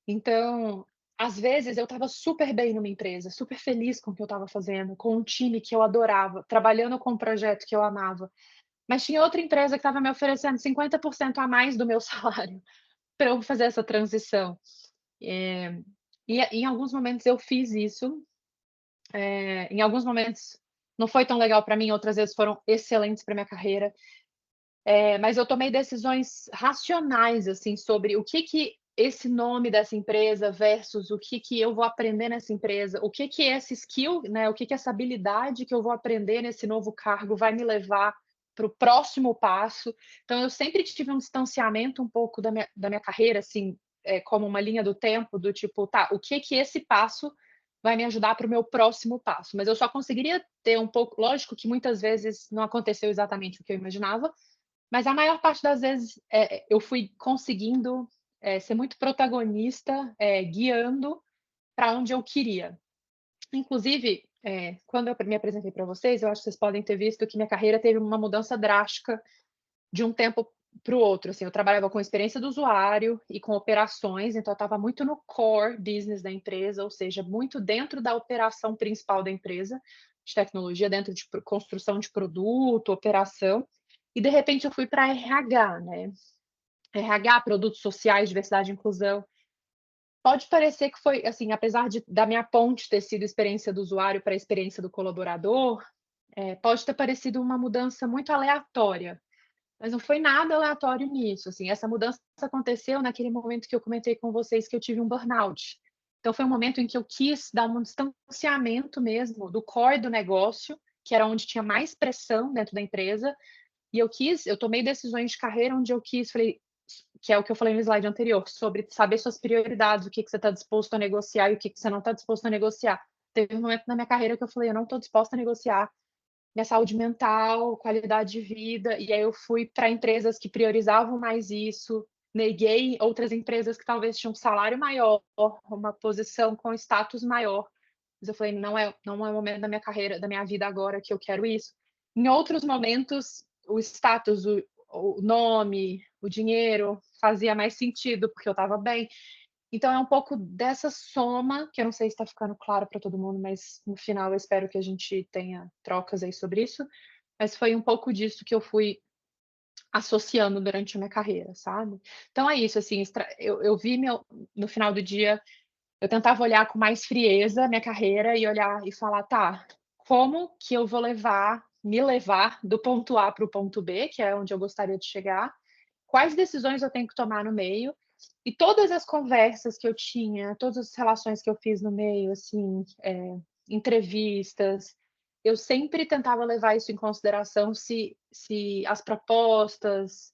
Então, às vezes eu estava super bem numa empresa, super feliz com o que eu estava fazendo, com um time que eu adorava, trabalhando com um projeto que eu amava, mas tinha outra empresa que estava me oferecendo 50% a mais do meu salário para eu fazer essa transição. E em alguns momentos eu fiz isso, em alguns momentos não foi tão legal para mim, outras vezes foram excelentes para minha carreira. Mas eu tomei decisões racionais, assim, sobre o que que esse nome dessa empresa versus o que que eu vou aprender nessa empresa, o que que esse skill, né, o que que essa habilidade que eu vou aprender nesse novo cargo vai me levar para o próximo passo. Então eu sempre tive um distanciamento um pouco da minha carreira, assim, como uma linha do tempo, do tipo, tá, o que que esse passo vai me ajudar para o meu próximo passo? Mas eu só conseguiria ter um pouco, lógico que muitas vezes não aconteceu exatamente o que eu imaginava, mas a maior parte das vezes, eu fui conseguindo, ser muito protagonista, guiando para onde eu queria. Inclusive, quando eu me apresentei para vocês, eu acho que vocês podem ter visto que minha carreira teve uma mudança drástica de um tempo para o outro, assim, eu trabalhava com experiência do usuário e com operações, então eu estava muito no core business da empresa, ou seja, muito dentro da operação principal da empresa, de tecnologia, dentro de construção de produto, operação, e de repente eu fui para RH, né? RH, produtos sociais, diversidade e inclusão. Pode parecer que foi, assim, apesar da minha ponte ter sido experiência do usuário para a experiência do colaborador, pode ter parecido uma mudança muito aleatória, mas não foi nada aleatório nisso, assim, essa mudança aconteceu naquele momento que eu comentei com vocês que eu tive um burnout. Então foi um momento em que eu quis dar um distanciamento mesmo do core do negócio, que era onde tinha mais pressão dentro da empresa, e eu tomei decisões de carreira onde eu quis, falei, que é o que eu falei no slide anterior, sobre saber suas prioridades, o que você está disposto a negociar e o que você não está disposto a negociar. Teve um momento na minha carreira que eu falei, eu não estou disposta a negociar minha saúde mental, qualidade de vida, e aí eu fui para empresas que priorizavam mais isso, neguei outras empresas que talvez tinham um salário maior, uma posição com status maior, mas eu falei, não é o momento da minha carreira, da minha vida agora que eu quero isso. Em outros momentos, o status, o nome, o dinheiro fazia mais sentido, porque eu estava bem. Então é um pouco dessa soma, que eu não sei se está ficando claro para todo mundo, mas no final eu espero que a gente tenha trocas aí sobre isso. mas foi um pouco disso que eu fui associando durante a minha carreira, sabe. Então é isso, assim, eu vi no final do dia, eu tentava olhar com mais frieza a minha carreira e olhar e falar: "Tá, como que eu vou me levar do ponto A para o ponto B, que é onde eu gostaria de chegar, quais decisões eu tenho que tomar no meio", e todas as conversas que eu tinha, todas as relações que eu fiz no meio, assim, entrevistas, eu sempre tentava levar isso em consideração se as propostas,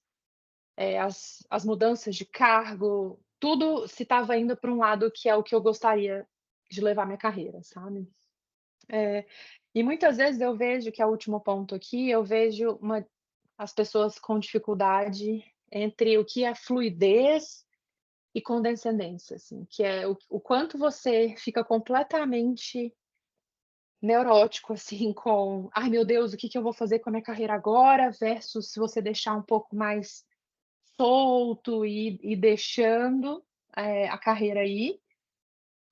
as mudanças de cargo, tudo se estava indo para um lado que é o que eu gostaria de levar minha carreira, sabe. Eh, e muitas vezes eu vejo que é o último ponto aqui, eu vejo as pessoas com dificuldade entre o que é fluidez e condescendência, assim, que é o quanto você fica completamente neurótico, assim, com: "Ai, meu Deus, o que que eu vou fazer com a minha carreira agora?", versus se você deixar um pouco mais solto e deixando, a carreira ir,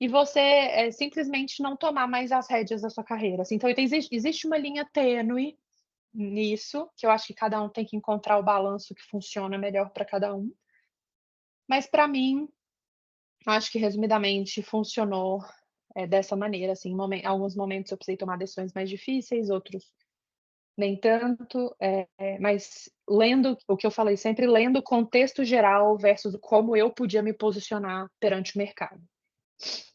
e você, simplesmente não tomar mais as rédeas da sua carreira, assim. Então existe uma linha tênue nisso, que eu acho que cada um tem que encontrar o balanço que funciona melhor para cada um. Mas para mim, acho que resumidamente funcionou, dessa maneira, assim, alguns momentos eu precisei tomar decisões mais difíceis, outros nem tanto, mas lendo o que eu falei sempre, lendo o contexto geral versus como eu podia me posicionar perante o mercado.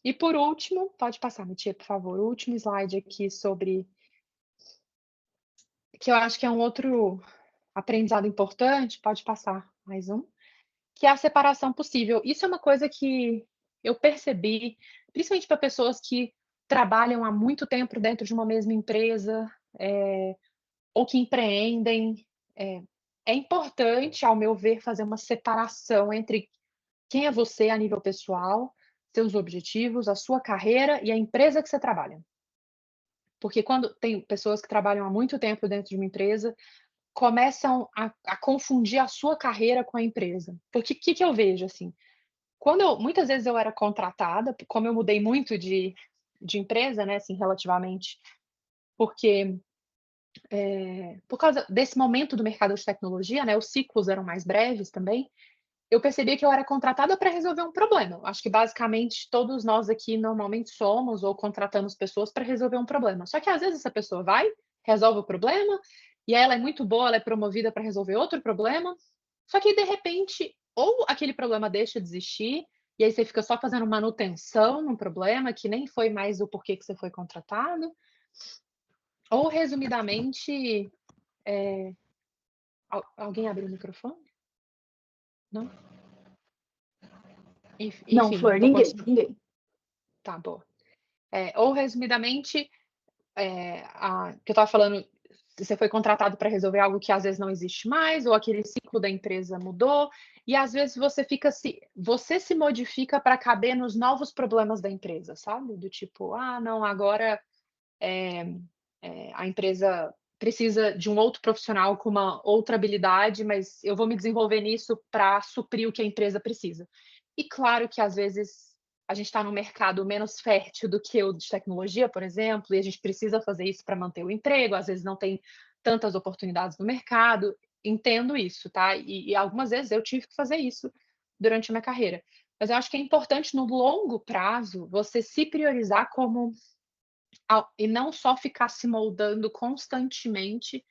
E por último, pode passar, Mitia, por favor, o último slide aqui sobre que eu acho que é um outro aprendizado importante, pode passar mais um, que é a separação possível. Isso é uma coisa que eu percebi, principalmente para pessoas que trabalham há muito tempo dentro de uma mesma empresa, ou que empreendem. É, é importante, ao meu ver, fazer uma separação entre quem é você a nível pessoal, seus objetivos, a sua carreira e a empresa que você trabalha. Porque quando tem pessoas que trabalham há muito tempo dentro de uma empresa, começam a confundir a sua carreira com a empresa. Porque o que que eu vejo, assim, muitas vezes eu era contratada, como eu mudei muito de empresa, né, assim, relativamente, porque, por causa desse momento do mercado de tecnologia, né, os ciclos eram mais breves também, eu percebi que eu era contratada para resolver um problema. Acho que basicamente todos nós aqui normalmente somos ou contratamos pessoas para resolver um problema. Só que às vezes essa pessoa vai, resolve o problema, e aí ela é muito boa, ela é promovida para resolver outro problema, só que de repente, ou aquele problema deixa de existir, e aí você fica só fazendo manutenção num problema que nem foi mais o porquê que você foi contratado, ou resumidamente, alguém abriu o microfone? Não? Não, Enfim, Flor, vou ninguém, continuar. ninguém. Tá, boa. Ou resumidamente, que eu estava falando, você foi contratado para resolver algo que às vezes não existe mais, ou aquele ciclo da empresa mudou, e às vezes você se modifica para caber nos novos problemas da empresa, sabe? Do tipo: "Ah, não, agora, a empresa precisa de um outro profissional com uma outra habilidade, mas eu vou me desenvolver nisso para suprir o que a empresa precisa". E claro que às vezes a gente está num mercado menos fértil do que o de tecnologia, por exemplo, e a gente precisa fazer isso para manter o emprego, às vezes não tem tantas oportunidades no mercado, entendo isso, tá? E algumas vezes eu tive que fazer isso durante a minha carreira. Mas eu acho que é importante no longo prazo você se priorizar como e não só ficar se moldando constantemente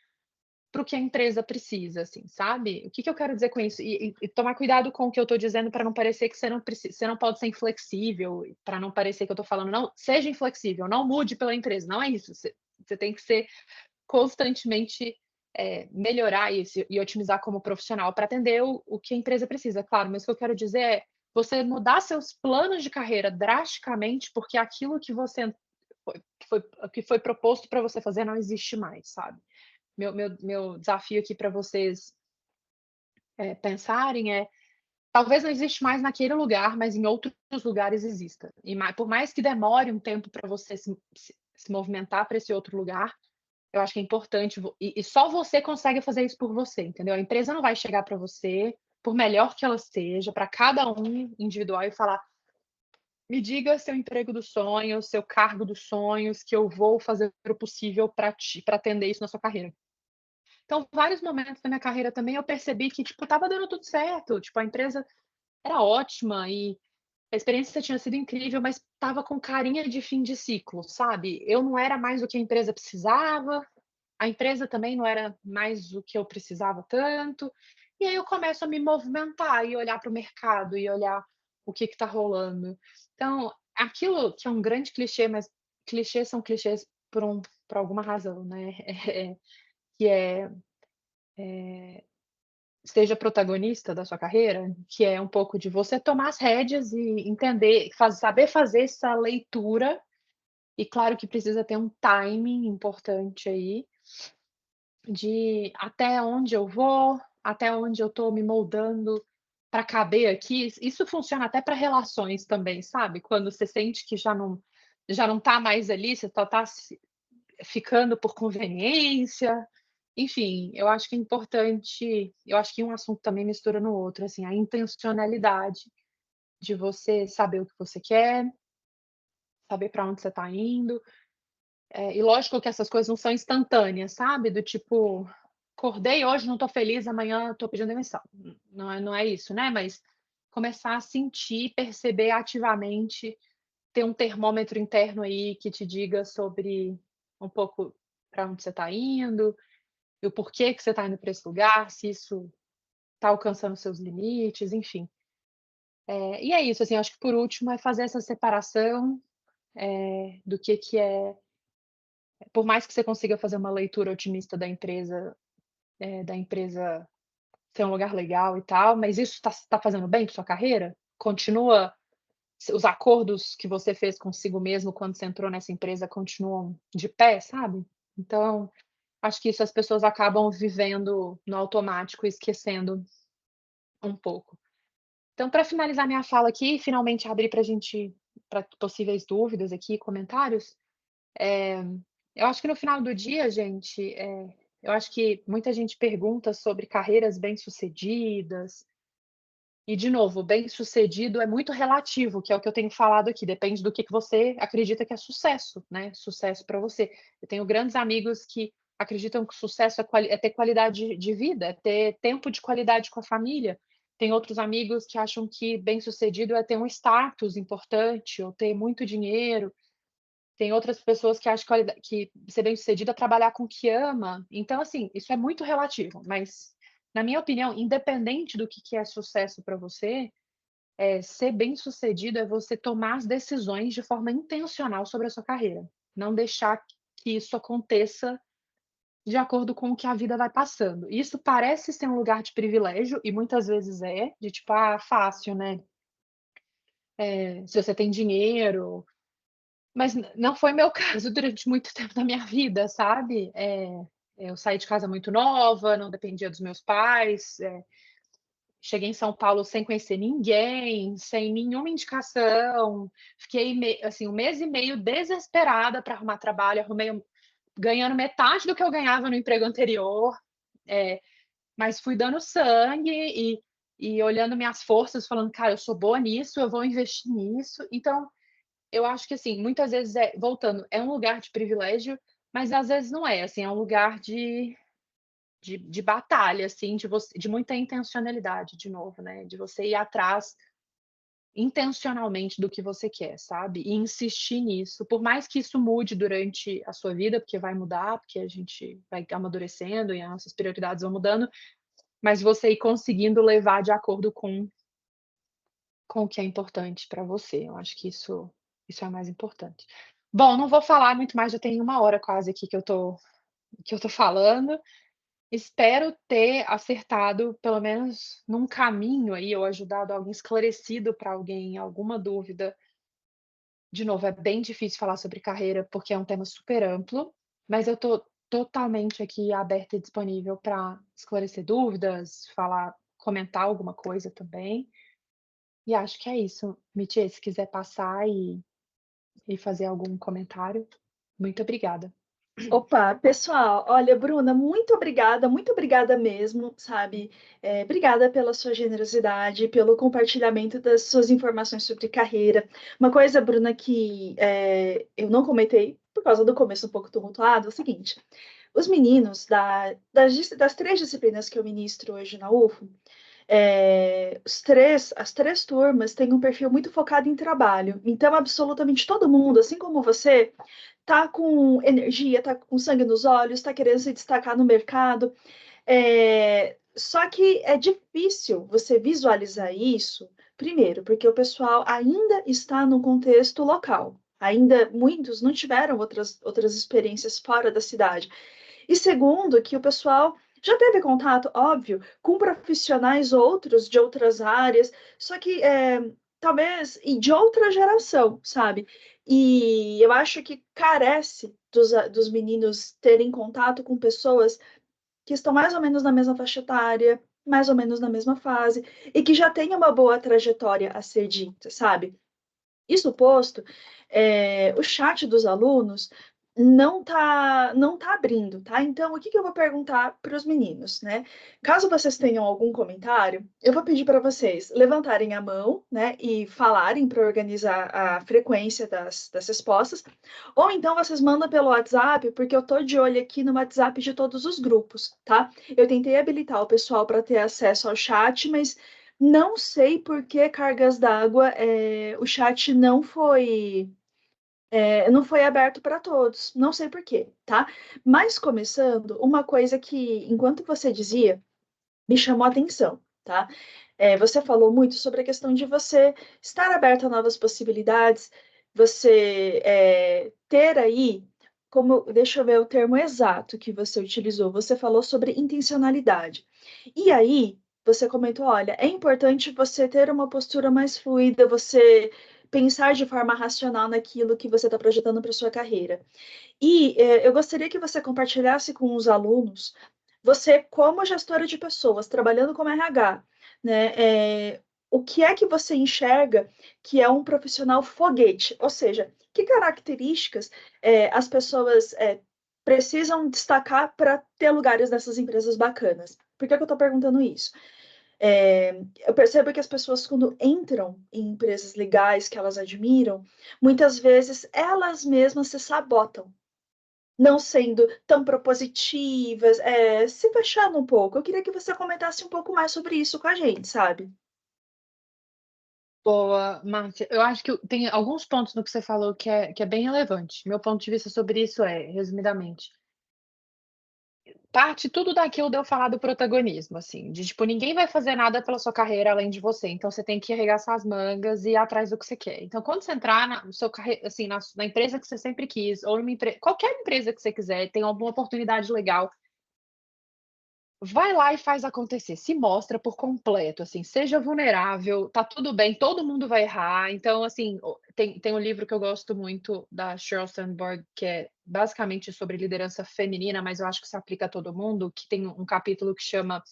para o que a empresa precisa, assim, sabe? O que que eu quero dizer com isso? E tomar cuidado com o que eu estou dizendo para não parecer que você não pode ser inflexível, para não parecer que eu estou falando: "Não, seja inflexível, não mude pela empresa", não é isso, você tem que ser constantemente, melhorar isso e otimizar como profissional para atender o que a empresa precisa, claro, mas o que eu quero dizer é, você mudar seus planos de carreira drasticamente, porque aquilo que foi proposto para você fazer não existe mais, sabe? Meu desafio aqui para vocês, pensarem talvez não existe mais naquele lugar, mas em outros lugares exista. Por mais que demore um tempo para você se movimentar para esse outro lugar, eu acho que é importante e só você consegue fazer isso por você, entendeu? A empresa não vai chegar para você, por melhor que ela seja, para cada um individual e falar: "Me diga seu emprego dos sonhos, seu cargo dos sonhos, que eu vou fazer o possível para atender isso na sua carreira". Então, vários momentos da minha carreira também eu percebi que, tipo, estava dando tudo certo, tipo, a empresa era ótima e a experiência tinha sido incrível, mas estava com carinha de fim de ciclo, sabe? Eu não era mais o que a empresa precisava, a empresa também não era mais o que eu precisava tanto. E aí eu começo a me movimentar e olhar para o mercado e olhar o que está rolando. Então, aquilo que é um grande clichê, mas clichês são clichês por alguma razão, né? Que é seja protagonista da sua carreira, que é um pouco de você tomar as rédeas e entender, saber fazer essa leitura. E claro que precisa ter um timing importante aí, de até onde eu vou, até onde eu estou me moldando para caber aqui. Isso funciona até para relações também, sabe? Quando você sente que já não está mais ali, você só está ficando por conveniência. Enfim, eu acho que é importante, eu acho que um assunto também mistura no outro, assim, a intencionalidade de você saber o que você quer, saber para onde você está indo. E lógico que essas coisas não são instantâneas, sabe? Do tipo, acordei hoje, não estou feliz, amanhã estou pedindo demissão. Não é isso, né? Mas começar a sentir, perceber ativamente, ter um termômetro interno aí que te diga sobre um pouco para onde você está indo, e o porquê que você está indo para esse lugar, se isso está alcançando seus limites, enfim. E é isso, assim, acho que por último é fazer essa separação, do que é, por mais que você consiga fazer uma leitura otimista da empresa ser um lugar legal e tal, mas isso está fazendo bem para sua carreira? Continua, os acordos que você fez consigo mesmo quando você entrou nessa empresa continuam de pé, sabe? Então, acho que isso as pessoas acabam vivendo no automático e esquecendo um pouco. Então, para finalizar minha fala aqui, finalmente abrir para possíveis dúvidas aqui, comentários. Eu acho que no final do dia, gente, eu acho que muita gente pergunta sobre carreiras bem-sucedidas. E, de novo, bem-sucedido é muito relativo, que é o que eu tenho falado aqui, depende do que você acredita que é sucesso, né? Sucesso para você. Eu tenho grandes amigos que acreditam que sucesso é ter qualidade de vida, é ter tempo de qualidade com a família. Tem outros amigos que acham que bem-sucedido é ter um status importante ou ter muito dinheiro. Tem outras pessoas que acham que ser bem-sucedido é trabalhar com o que ama. Então, assim, isso é muito relativo, mas, na minha opinião, independente do que é sucesso para você, ser bem-sucedido é você tomar as decisões de forma intencional sobre a sua carreira. Não deixar que isso aconteça de acordo com o que a vida vai passando. Isso parece ser um lugar de privilégio, e muitas vezes de tipo, fácil, né? Se você tem dinheiro, mas não foi meu caso durante muito tempo da minha vida, sabe? Eu saí de casa muito nova, não dependia dos meus pais, cheguei em São Paulo sem conhecer ninguém, sem nenhuma indicação, fiquei assim, 1 mês e meio desesperada para arrumar trabalho, ganhando metade do que eu ganhava no emprego anterior, mas fui dando sangue e olhando minhas forças, falando, cara, eu sou boa nisso, eu vou investir nisso. Então, eu acho que, assim, muitas vezes, voltando, é um lugar de privilégio, mas às vezes não é, assim, é um lugar de batalha, assim, de muita intencionalidade, de novo, né? De você ir atrás intencionalmente do que você quer, sabe? E insistir nisso, por mais que isso mude durante a sua vida, porque vai mudar, porque a gente vai amadurecendo e as nossas prioridades vão mudando, mas você ir conseguindo levar de acordo com o que é importante para você. Eu acho que isso é o mais importante. Bom, não vou falar muito mais, já tem 1 hora quase aqui que eu tô falando. Espero ter acertado, pelo menos num caminho aí, ou ajudado alguém, esclarecido para alguém alguma dúvida. De novo, é bem difícil falar sobre carreira, porque é um tema super amplo, mas eu estou totalmente aqui aberta e disponível para esclarecer dúvidas, falar, comentar alguma coisa também. E acho que é isso. Mitiê, se quiser passar e fazer algum comentário, muito obrigada. Opa, pessoal, olha, Bruna, muito obrigada mesmo, sabe? Obrigada pela sua generosidade, pelo compartilhamento das suas informações sobre carreira. Uma coisa, Bruna, que eu não comentei por causa do começo um pouco tumultuado, é o seguinte: Os meninos das 3 disciplinas que eu ministro hoje na UFO, as 3 turmas têm um perfil muito focado em trabalho. Então, absolutamente todo mundo, assim como você, tá com energia, tá com sangue nos olhos, tá querendo se destacar no mercado. Só que é difícil você visualizar isso, primeiro, porque o pessoal ainda está no contexto local. Ainda muitos não tiveram outras experiências fora da cidade. E segundo, que o pessoal já teve contato, óbvio, com profissionais outros de outras áreas, só que talvez e de outra geração, sabe? E eu acho que carece dos meninos terem contato com pessoas que estão mais ou menos na mesma faixa etária, mais ou menos na mesma fase, e que já têm uma boa trajetória a ser dita, sabe? Isso posto, o chat dos alunos não tá abrindo, tá? Então, o que eu vou perguntar para os meninos, né? Caso vocês tenham algum comentário, eu vou pedir para vocês levantarem a mão, né, e falarem para organizar a frequência das respostas, ou então vocês mandam pelo WhatsApp, porque eu tô de olho aqui no WhatsApp de todos os grupos, tá? Eu tentei habilitar o pessoal para ter acesso ao chat, mas não sei por que cargas d'água o chat não foi aberto para todos. Não sei por quê, tá? Mas começando, uma coisa que, enquanto você dizia, me chamou a atenção, tá? Você falou muito sobre a questão de você estar aberto a novas possibilidades, você ter aí, deixa eu ver o termo exato que você utilizou, você falou sobre intencionalidade. E aí, você comentou, olha, é importante você ter uma postura mais fluida, você pensar de forma racional naquilo que você está projetando para sua carreira. E eu gostaria que você compartilhasse com os alunos, você como gestora de pessoas, trabalhando como RH, né, o que é que você enxerga que é um profissional foguete? Ou seja, que características as pessoas precisam destacar para ter lugares nessas empresas bacanas? Por que eu estou perguntando isso? Eu percebo que as pessoas, quando entram em empresas legais que elas admiram, muitas vezes elas mesmas se sabotam, não sendo tão propositivas, se fechando um pouco. Eu queria que você comentasse um pouco mais sobre isso com a gente, sabe? Boa, Márcia. Eu acho que tem alguns pontos no que você falou que é bem relevante. Meu ponto de vista sobre isso resumidamente, parte tudo daquilo de eu falar do protagonismo, assim, de tipo, ninguém vai fazer nada pela sua carreira além de você, então você tem que arregaçar as mangas e ir atrás do que você quer. Então, quando você entrar no seu assim, na empresa que você sempre quis, ou qualquer empresa que você quiser, tem alguma oportunidade legal, vai lá e faz acontecer, se mostra por completo, assim, seja vulnerável, tá tudo bem, todo mundo vai errar. Então, assim, tem um livro que eu gosto muito da Sheryl Sandberg, que é basicamente sobre liderança feminina, mas eu acho que se aplica a todo mundo, que tem um capítulo que chama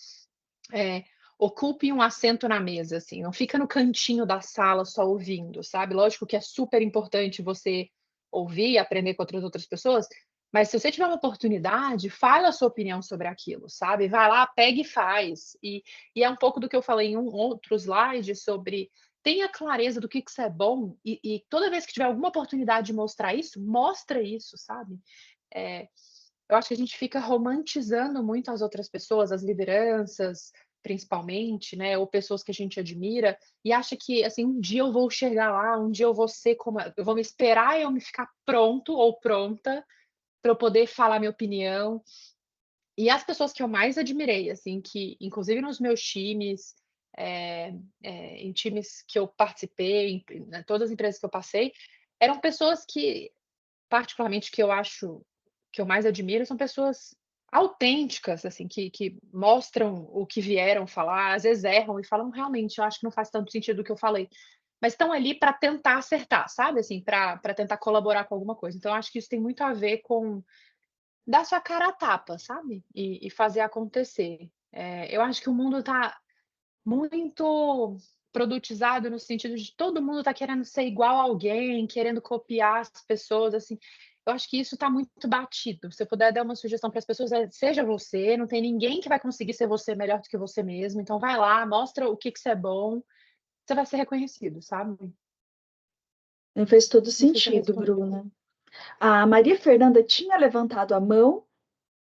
Ocupe um assento na mesa, assim, não fica no cantinho da sala só ouvindo, sabe? Lógico que é super importante você ouvir e aprender com outras pessoas, mas se você tiver uma oportunidade, fala a sua opinião sobre aquilo, sabe? Vai lá, pega e faz. E é um pouco do que eu falei em um outro slide sobre tenha clareza do que isso é bom e toda vez que tiver alguma oportunidade de mostrar isso, mostra isso, sabe? É, eu acho que a gente fica romantizando muito as outras pessoas, as lideranças, principalmente, né, ou pessoas que a gente admira, e acha que, assim, um dia eu vou chegar lá, um dia eu vou ser como eu vou me esperar eu me ficar pronto ou pronta para eu poder falar minha opinião. E as pessoas que eu mais admirei, assim, que inclusive nos meus times, em times que eu participei, em todas as empresas que eu passei, eram pessoas que, particularmente, que eu acho que eu mais admiro, são pessoas autênticas, assim, que mostram o que vieram falar, às vezes erram e falam: "Realmente, eu acho que não faz tanto sentido o que eu falei", mas estão ali para tentar acertar, sabe, assim, para tentar colaborar com alguma coisa. Então eu acho que isso tem muito a ver com dar sua cara a tapa, sabe, e fazer acontecer. Eu acho que o mundo está muito produtizado no sentido de todo mundo tá querendo ser igual a alguém, querendo copiar as pessoas, assim. Eu acho que isso está muito batido. Se eu puder dar uma sugestão para as pessoas seja você, não tem ninguém que vai conseguir ser você melhor do que você mesmo, então vai lá, mostra o que você é bom, você vai ser reconhecido, sabe. Não fez todo Não sei se eu sentido, respondi. Bruna. A Maria Fernanda tinha levantado a mão.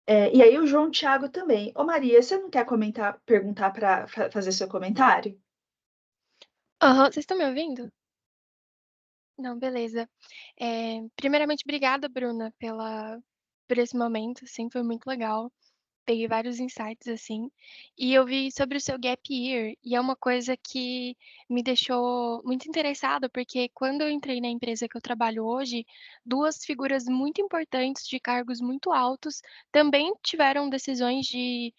E aí o João Thiago também. Ô Maria, você não quer perguntar para fazer seu comentário? Aham, vocês estão me ouvindo? Não, beleza. Primeiramente, obrigada, Bruna, por esse momento, assim, foi muito legal. Peguei vários insights, assim, e eu vi sobre o seu gap year, e é uma coisa que me deixou muito interessada, porque quando eu entrei na empresa que eu trabalho hoje, duas figuras muito importantes de cargos muito altos também tiveram decisões de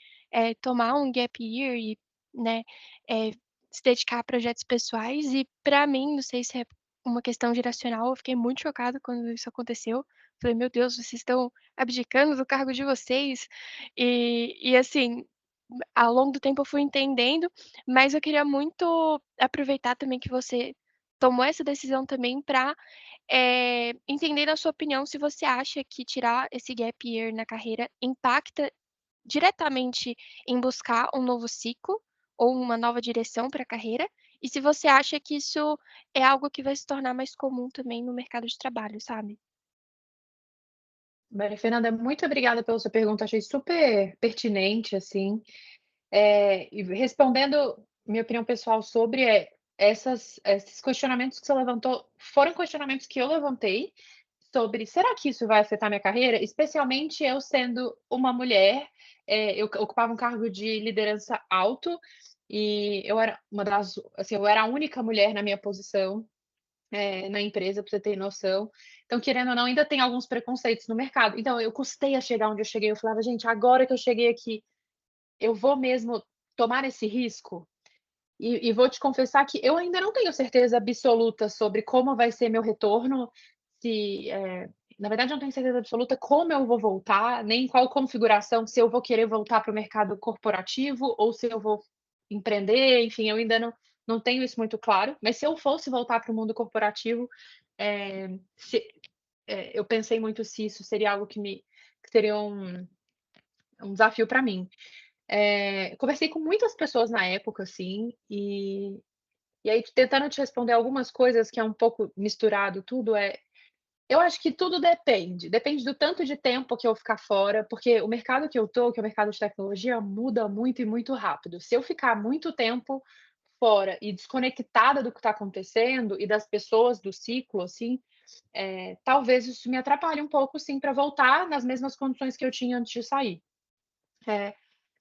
tomar um gap year e, né, eh, se dedicar a projetos pessoais, e para mim, não sei se é uma questão geracional, eu fiquei muito chocada quando isso aconteceu. Falei, meu Deus, vocês estão abdicando do cargo de vocês e assim, ao longo do tempo eu fui entendendo, mas eu queria muito aproveitar também que você tomou essa decisão também para entender na sua opinião se você acha que tirar esse gap year na carreira impacta diretamente em buscar um novo ciclo ou uma nova direção para a carreira, e se você acha que isso é algo que vai se tornar mais comum também no mercado de trabalho, sabe? Maria Fernanda, muito obrigada pela sua pergunta, achei super pertinente, assim. E respondendo minha opinião pessoal sobre esses questionamentos que você levantou, foram questionamentos que eu levantei sobre será que isso vai afetar minha carreira? Especialmente eu sendo uma mulher, eu ocupava um cargo de liderança alto e eu era assim, eu era a única mulher na minha posição, na empresa, para você ter noção. Então, querendo ou não, ainda tem alguns preconceitos no mercado. Então, eu custei a chegar onde eu cheguei. Eu falava, gente, agora que eu cheguei aqui, eu vou mesmo tomar esse risco? E vou te confessar que eu ainda não tenho certeza absoluta sobre como vai ser meu retorno, se, na verdade, eu não tenho certeza absoluta como eu vou voltar, nem qual configuração, se eu vou querer voltar para o mercado corporativo ou se eu vou empreender, enfim, eu ainda não tenho isso muito claro, mas se eu fosse voltar para o mundo corporativo, se eu pensei muito se isso seria algo que seria um desafio para mim. Conversei com muitas pessoas na época, assim, e aí tentando te responder algumas coisas que é um pouco misturado tudo, eu acho que tudo depende do tanto de tempo que eu ficar fora, porque o mercado que eu tô, que é o mercado de tecnologia, muda muito e muito rápido. Se eu ficar muito tempo fora e desconectada do que está acontecendo e das pessoas do ciclo, assim, talvez isso me atrapalhe um pouco, sim, para voltar nas mesmas condições que eu tinha antes de sair.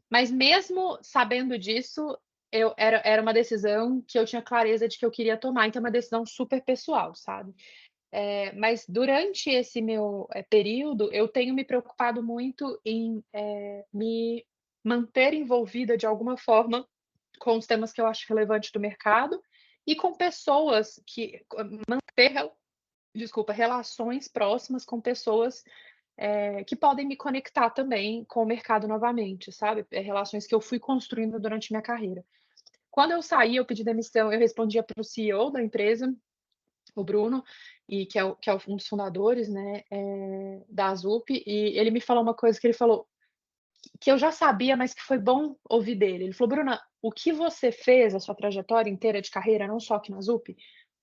Mas mesmo sabendo disso, era uma decisão que eu tinha clareza de que eu queria tomar, então é uma decisão super pessoal, sabe. Mas durante esse meu, período, eu tenho me preocupado muito em, me manter envolvida de alguma forma com os temas que eu acho relevante do mercado e com pessoas que manter relações próximas com pessoas que podem me conectar também com o mercado novamente, sabe? Relações que eu fui construindo durante minha carreira. Quando eu saí, eu pedi demissão, eu respondia para o CEO da empresa, o Bruno, e que é um dos fundadores, né, da Azup, e ele me falou uma coisa que ele falou que eu já sabia, mas que foi bom ouvir dele. Ele falou: Bruna, o que você fez, a sua trajetória inteira de carreira, não só aqui na Azup,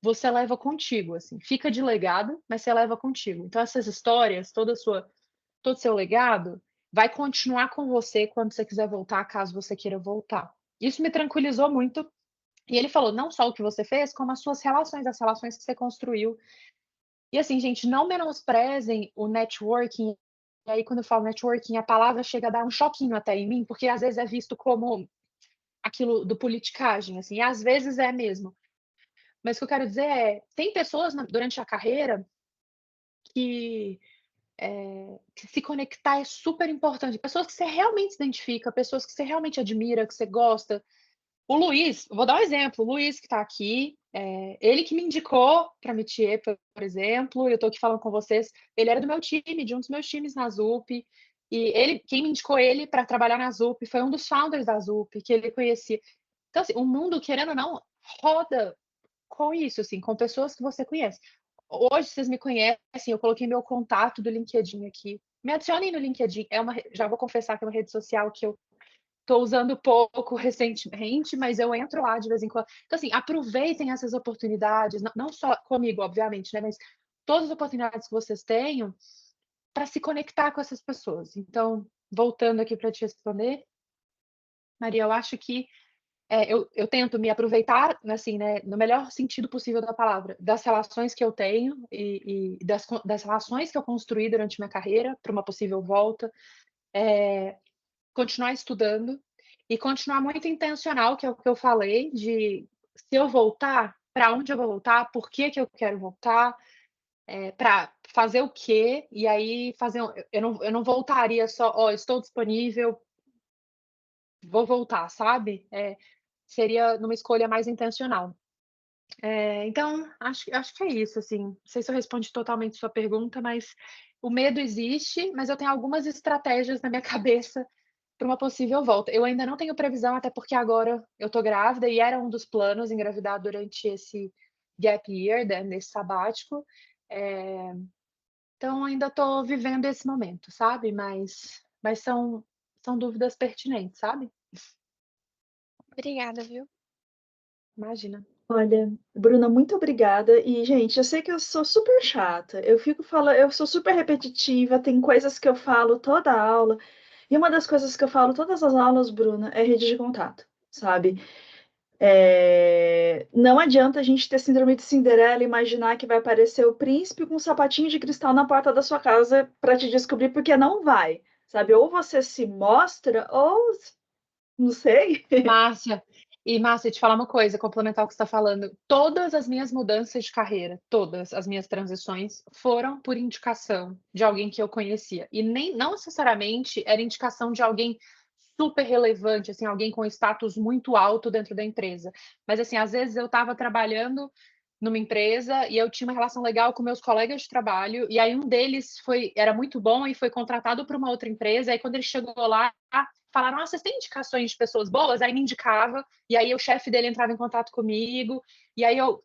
você leva contigo, assim, fica de legado, mas você leva contigo. Então essas histórias, todo o seu legado vai continuar com você quando você quiser voltar, caso você queira voltar. Isso me tranquilizou muito. E ele falou, não só o que você fez, como as suas relações, as relações que você construiu. E assim, gente, não menosprezem o networking. E aí, quando eu falo networking, a palavra chega a dar um choquinho até em mim, porque às vezes é visto como aquilo do politicagem, assim, e às vezes é mesmo. Mas o que eu quero dizer tem pessoas durante a carreira que que se conectar é super importante. Pessoas que você realmente se identifica, pessoas que você realmente admira, que você gosta. O Luiz, vou dar um exemplo, o Luiz que está aqui, ele que me indicou para a Métier, por exemplo, eu estou aqui falando com vocês, ele era do meu time, de um dos meus times na Zup, e quem me indicou ele para trabalhar na Zup foi um dos founders da Zup, que ele conhecia. Então, assim, o mundo, querendo ou não, roda com isso, assim, com pessoas que você conhece. Hoje vocês me conhecem, eu coloquei meu contato do LinkedIn aqui. Me adicionem no LinkedIn. Já vou confessar que é uma rede social que eu estou usando pouco recentemente, mas eu entro lá de vez em quando. Então, assim, aproveitem essas oportunidades, não só comigo, obviamente, né? Mas todas as oportunidades que vocês tenham para se conectar com essas pessoas. Então, voltando aqui para te responder, Maria, eu acho que eu tento me aproveitar, assim, né, no melhor sentido possível da palavra, das relações que eu tenho e das relações que eu construí durante minha carreira para uma possível volta, continuar estudando e continuar muito intencional, que é o que eu falei, de se eu voltar, para onde eu vou voltar, por que que eu quero voltar, para fazer o quê, e aí fazer eu não voltaria só: "Ó, estou disponível, vou voltar", sabe? Seria numa escolha mais intencional. Então, acho que é isso, assim. Não sei se eu respondi totalmente sua pergunta, mas o medo existe, mas eu tenho algumas estratégias na minha cabeça para uma possível volta. Eu ainda não tenho previsão, até porque agora eu tô grávida e era um dos planos engravidar durante esse gap year, né, nesse sabático. Eh, então ainda tô vivendo esse momento, sabe, mas são dúvidas pertinentes, sabe. Obrigada, viu? Imagina. Olha, Bruna, muito obrigada. E, gente, eu sei que eu sou super chata. Eu fico falando, eu sou super repetitiva, tem coisas que eu falo toda aula. E uma das coisas que eu falo todas as aulas, Bruna, é rede de contato, sabe? Não adianta a gente ter síndrome de Cinderela e imaginar que vai aparecer o príncipe com um sapatinho de cristal na porta da sua casa para te descobrir, porque não vai, sabe? Ou você se mostra, ou não sei. Márcia, te falar uma coisa, complementar o que você está falando. Todas as minhas mudanças de carreira, todas as minhas transições foram por indicação de alguém que eu conhecia. E nem não necessariamente era indicação de alguém super relevante, assim, alguém com status muito alto dentro da empresa. Mas assim, às vezes eu estava trabalhando numa empresa e eu tinha uma relação legal com meus colegas de trabalho, e aí um deles era muito bom e foi contratado para uma outra empresa, e aí quando ele chegou lá, falaram: "Ah, vocês têm indicações de pessoas boas?" Aí me indicava, e aí o chefe dele entrava em contato comigo, e aí eu,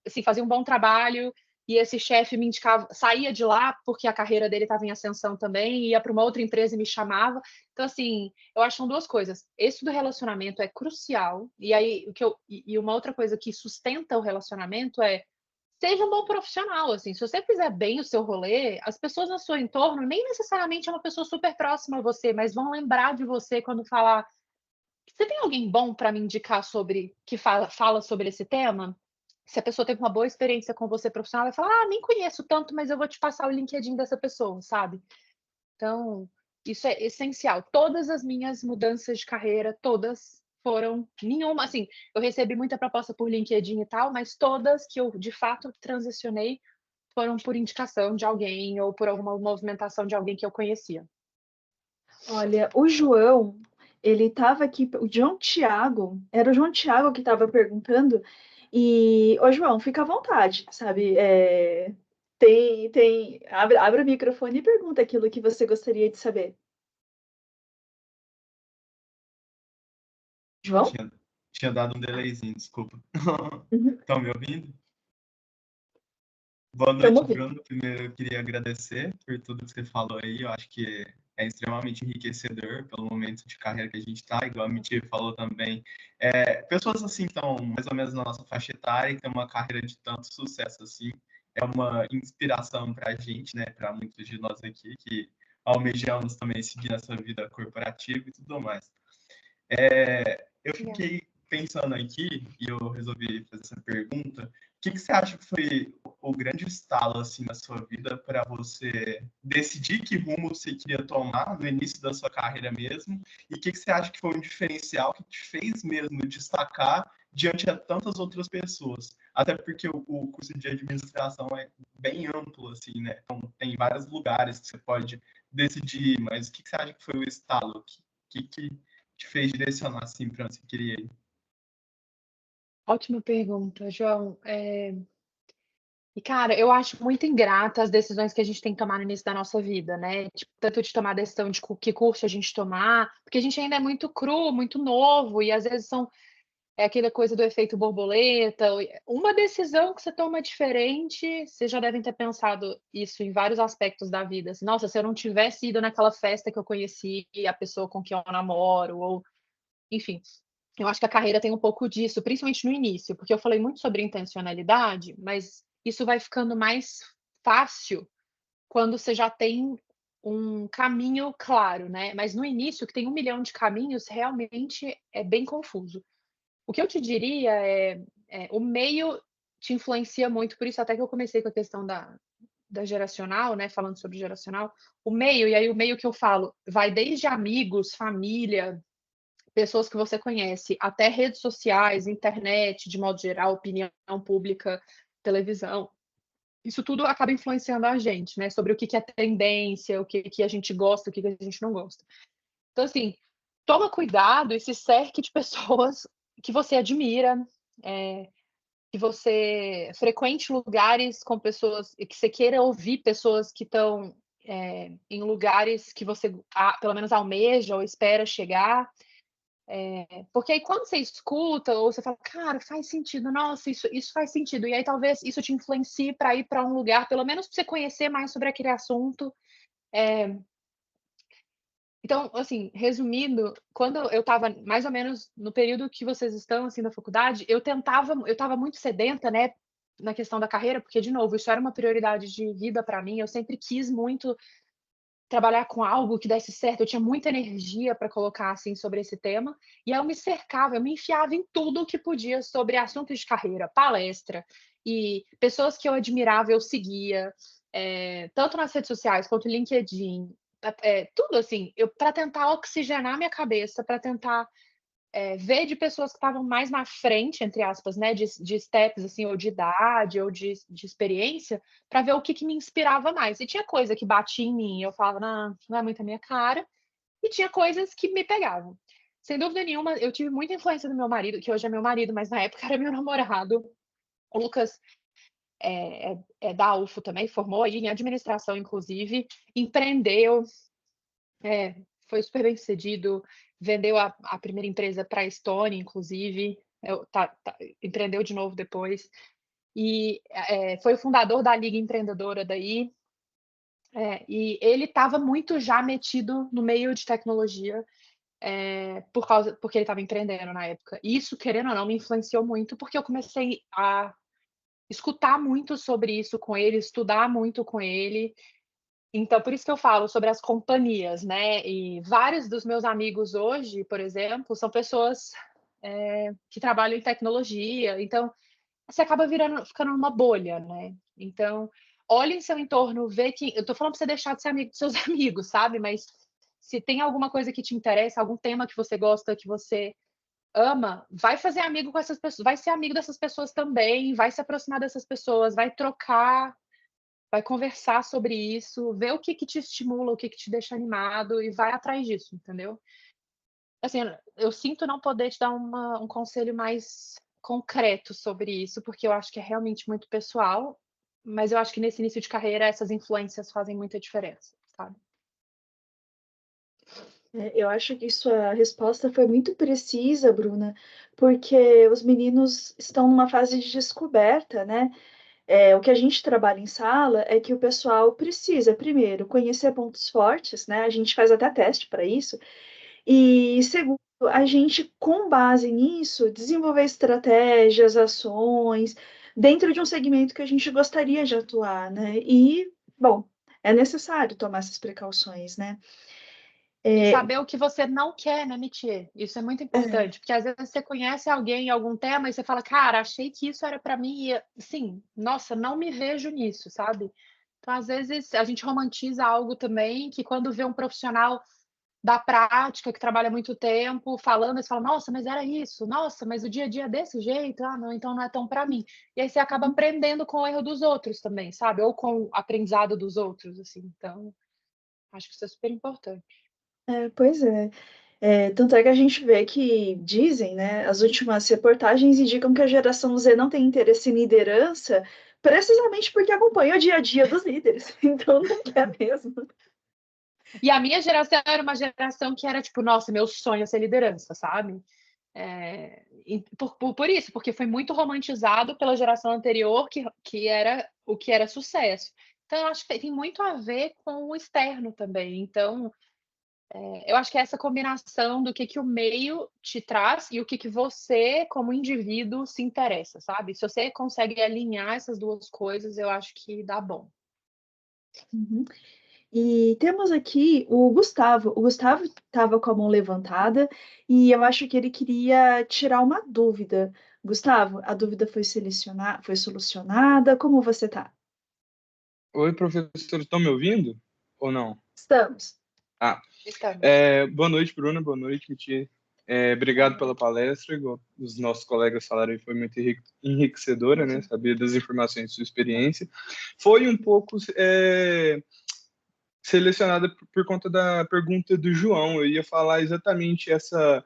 assim, fazia um bom trabalho, e esse chefe me indicava, saía de lá porque a carreira dele estava em ascensão também, ia para uma outra empresa e me chamava. Então, assim, eu acho que são duas coisas. Esse do relacionamento é crucial, e aí e uma outra coisa que sustenta o relacionamento é seja um bom profissional, assim, se você fizer bem o seu rolê, as pessoas no seu entorno, nem necessariamente é uma pessoa super próxima a você, mas vão lembrar de você quando falar: "Você tem alguém bom para me indicar sobre que fala sobre esse tema?". Se a pessoa teve uma boa experiência com você profissional, vai falar: "Ah, nem conheço tanto, mas eu vou te passar o LinkedIn dessa pessoa", sabe. Então, isso é essencial. Todas as minhas mudanças de carreira, todas foram nenhuma assim, eu recebi muita proposta por LinkedIn e tal, mas todas que eu de fato transicionei foram por indicação de alguém ou por alguma movimentação de alguém que eu conhecia. Olha, o João, ele estava aqui, o João Tiago, era o João Tiago que estava perguntando, e, ô João, fica à vontade, sabe? Abre o microfone e pergunta aquilo que você gostaria de saber. João? Tinha dado um delayzinho, desculpa. Uhum. Estão me ouvindo? Boa Estamos noite, ouvindo. Bruno. Primeiro, eu queria agradecer por tudo que você falou aí. Eu acho que é extremamente enriquecedor pelo momento de carreira que a gente está, igual a Mitir falou também. Pessoas assim estão mais ou menos na nossa faixa etária e tem uma carreira de tanto sucesso assim. É uma inspiração para a gente, né? Para muitos de nós aqui que almejamos também seguir nessa vida corporativa e tudo mais. Eu Obrigada. fiquei pensando aqui e eu resolvi fazer essa pergunta. O que você acha que foi o grande estalo assim na sua vida para você decidir que rumo você queria tomar no início da sua carreira mesmo? E o que você acha que foi um diferencial que te fez mesmo destacar diante de tantas outras pessoas? Até porque o curso de administração é bem amplo assim, né? Então tem vários lugares que você pode decidir, mas o que você acha que foi o estalo? Que te fez direcionar assim para onde você queria ir? Ótima pergunta, João. E cara, eu acho muito ingrata as decisões que a gente tem que tomar no início da nossa vida, né, tipo, tanto de tomar a decisão de que curso a gente tomar, porque a gente ainda é muito cru, muito novo e às vezes é aquela coisa do efeito borboleta, uma decisão que você toma diferente, vocês já devem ter pensado isso em vários aspectos da vida, assim: "Nossa, se eu não tivesse ido naquela festa que eu conheci a pessoa com quem eu namoro", ou enfim. Eu acho que a carreira tem um pouco disso, principalmente no início, porque eu falei muito sobre intencionalidade, mas isso vai ficando mais fácil quando você já tem um caminho claro, né? Mas no início, que tem 1 milhão de caminhos, realmente é bem confuso. O que eu te diria o meio te influencia muito, por isso até que eu comecei com a questão da geracional, né, falando sobre geracional, o meio, e aí o meio que eu falo, vai desde amigos, família, pessoas que você conhece, até redes sociais, internet, de modo geral, opinião pública, televisão. Isso tudo acaba influenciando a gente, né, sobre o que é tendência, o que a gente gosta, o que a gente não gosta. Então, assim, toma cuidado e se cerque de pessoas que você admira, que você frequente lugares com pessoas e que você queira ouvir pessoas que estão em lugares que você pelo menos almeja ou espera chegar. Porque aí quando você escuta ou você fala, cara, faz sentido, nossa, isso faz sentido. E aí talvez isso te influencie para ir para um lugar, pelo menos para você conhecer mais sobre aquele assunto. Então, assim, resumindo, quando eu estava mais ou menos no período que vocês estão, assim, da faculdade, eu estava muito sedenta, né, na questão da carreira, porque, de novo, isso era uma prioridade de vida para mim, eu sempre quis muito trabalhar com algo que desse certo, eu tinha muita energia para colocar, assim, sobre esse tema, e aí eu me cercava, eu me enfiava em tudo o que podia sobre assuntos de carreira, palestra, e pessoas que eu admirava, eu seguia, tanto nas redes sociais quanto LinkedIn, tudo assim, para tentar oxigenar minha cabeça, para tentar ver de pessoas que estavam mais na frente, entre aspas, né, de steps, assim, ou de idade, ou de experiência, para ver o que me inspirava mais. E tinha coisa que batia em mim, eu falava, não é muito a minha cara, e tinha coisas que me pegavam. Sem dúvida nenhuma, eu tive muita influência do meu marido, que hoje é meu marido, mas na época era meu namorado. O Lucas é da UFO também, formou aí em administração, inclusive, empreendeu, foi super bem sucedido, vendeu a primeira empresa para a Estônia, inclusive, empreendeu de novo depois, e foi o fundador da Liga Empreendedora daí, e ele estava muito já metido no meio de tecnologia, porque ele estava empreendendo na época. E isso, querendo ou não, me influenciou muito, porque eu comecei a escutar muito sobre isso com ele, estudar muito com ele. Então, por isso que eu falo sobre as companhias, né? E vários dos meus amigos hoje, por exemplo, são pessoas que trabalham em tecnologia. Então, você acaba ficando numa bolha, né? Então, olhe em seu entorno, vê que. Eu tô falando para você deixar de ser amigo dos seus amigos, sabe? Mas se tem alguma coisa que te interessa, algum tema que você gosta, que você ama, vai fazer amigo com essas pessoas, vai ser amigo dessas pessoas também, vai se aproximar dessas pessoas, vai trocar, vai conversar sobre isso, ver o que te estimula, o que te deixa animado e vai atrás disso, entendeu? Assim, eu sinto não poder te dar um conselho mais concreto sobre isso, porque eu acho que é realmente muito pessoal, mas eu acho que nesse início de carreira essas influências fazem muita diferença, sabe? Eu acho que sua resposta foi muito precisa, Bruna, porque os meninos estão numa fase de descoberta, né? O que a gente trabalha em sala é que o pessoal precisa, primeiro, conhecer pontos fortes, né? A gente faz até teste para isso. E segundo, a gente, com base nisso, desenvolver estratégias, ações, dentro de um segmento que a gente gostaria de atuar, né? E, bom, é necessário tomar essas precauções, né? E saber o que você não quer, né, Mitier? Isso é muito É, importante, porque às vezes você conhece alguém em algum tema e você fala, cara, achei que isso era para mim, e sim, nossa, não me vejo nisso, sabe? Então, às vezes, a gente romantiza algo também, que quando vê um profissional da prática, que trabalha muito tempo, falando, você fala, nossa, mas era isso, nossa, mas o dia a dia é desse jeito, não, então não é tão para mim. E aí você acaba aprendendo com o erro dos outros também, sabe? Ou com o aprendizado dos outros, assim. Então, acho que isso é super importante. pois é. Tanto é que a gente vê que dizem, né, as últimas reportagens indicam que a geração Z não tem interesse em liderança, precisamente porque acompanha o dia a dia dos líderes. Então não quer mesmo. E a minha geração era uma geração que era tipo, nossa, meu sonho é ser liderança, sabe? Por isso, porque foi muito romantizado pela geração anterior, que era o que era sucesso. Então, eu acho que tem muito a ver com o externo também. Então, eu acho que é essa combinação do que o meio te traz e o que você, como indivíduo, se interessa, sabe? Se você consegue alinhar essas duas coisas, eu acho que dá bom. Uhum. E temos aqui o Gustavo. O Gustavo estava com a mão levantada e eu acho que ele queria tirar uma dúvida. Gustavo, a dúvida foi solucionada? Como você está? Oi, professor, estão me ouvindo ou não? Estamos. Ah, Estamos. boa noite, Bruna, boa noite, Mitia. Obrigado pela palestra, igual os nossos colegas falaram, foi muito enriquecedora, né, saber das informações de sua experiência. Foi um pouco selecionada por conta da pergunta do João, eu ia falar exatamente essa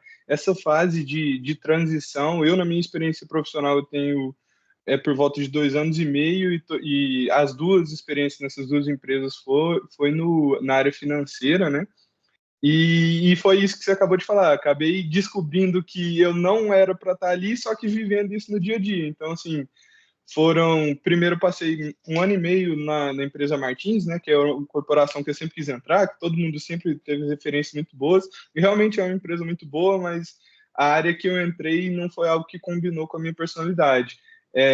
fase de transição. Eu, na minha experiência profissional, eu tenho por volta de 2 anos e meio e as duas experiências nessas duas empresas foi na área financeira, né? E foi isso que você acabou de falar. Acabei descobrindo que eu não era para estar ali, só que vivendo isso no dia a dia. Então, assim, primeiro passei 1 ano e meio na empresa Martins, né, que é uma corporação que eu sempre quis entrar, que todo mundo sempre teve referências muito boas, e realmente é uma empresa muito boa, mas a área que eu entrei não foi algo que combinou com a minha personalidade.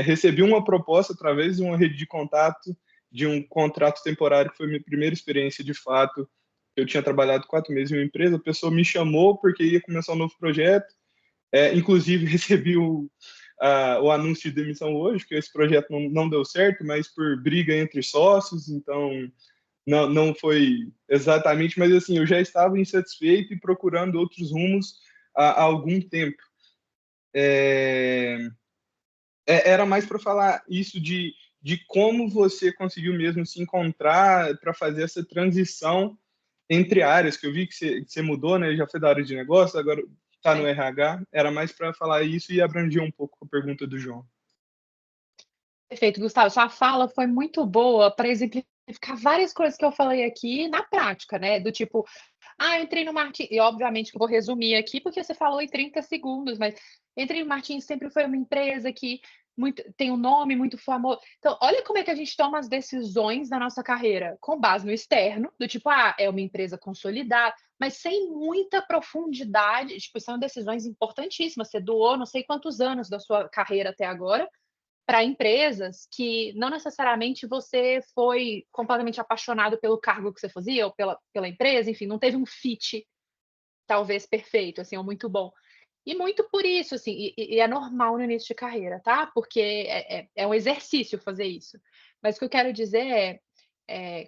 Recebi uma proposta através de uma rede de contato, de um contrato temporário, que foi minha primeira experiência de fato. Eu tinha trabalhado 4 meses em uma empresa, a pessoa me chamou porque ia começar um novo projeto, inclusive recebi o anúncio de demissão hoje, que esse projeto não deu certo, mas por briga entre sócios, então não foi exatamente, mas assim, eu já estava insatisfeito e procurando outros rumos há algum tempo. Era mais para falar isso de como você conseguiu mesmo se encontrar para fazer essa transição entre áreas, que eu vi que você mudou, né? Já foi da área de negócio, agora está no RH. Era mais para falar isso e abranger um pouco a pergunta do João. Perfeito, Gustavo. Sua fala foi muito boa para exemplificar várias coisas que eu falei aqui na prática, né? Do tipo, eu entrei no Martins, e obviamente que eu vou resumir aqui, porque você falou em 30 segundos, mas entrei no Martins, sempre foi uma empresa que tem um nome muito famoso. Então, olha como é que a gente toma as decisões na nossa carreira, com base no externo, do tipo, é uma empresa consolidada, mas sem muita profundidade, tipo, são decisões importantíssimas. Você doou não sei quantos anos da sua carreira até agora para empresas que não necessariamente você foi completamente apaixonado pelo cargo que você fazia ou pela empresa, enfim, não teve um fit talvez perfeito, assim, ou muito bom. E muito por isso, assim, e é normal no início de carreira, tá? Porque é um exercício fazer isso. Mas o que eu quero dizer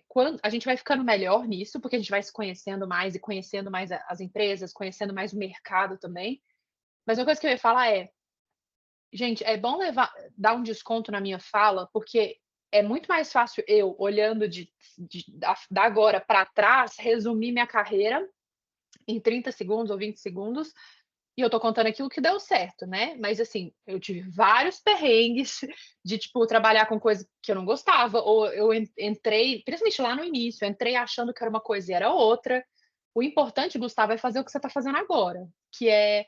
quando a gente vai ficando melhor nisso, porque a gente vai se conhecendo mais e conhecendo mais as empresas, conhecendo mais o mercado também. Mas uma coisa que eu ia falar gente, é bom dar um desconto na minha fala, porque é muito mais fácil eu, olhando da agora para trás, resumir minha carreira em 30 segundos ou 20 segundos, e eu tô contando aquilo que deu certo, né? Mas assim, eu tive vários perrengues de, tipo, trabalhar com coisa que eu não gostava, ou eu entrei, principalmente lá no início, eu entrei achando que era uma coisa e era outra. O importante, Gustavo, é fazer o que você tá fazendo agora, que é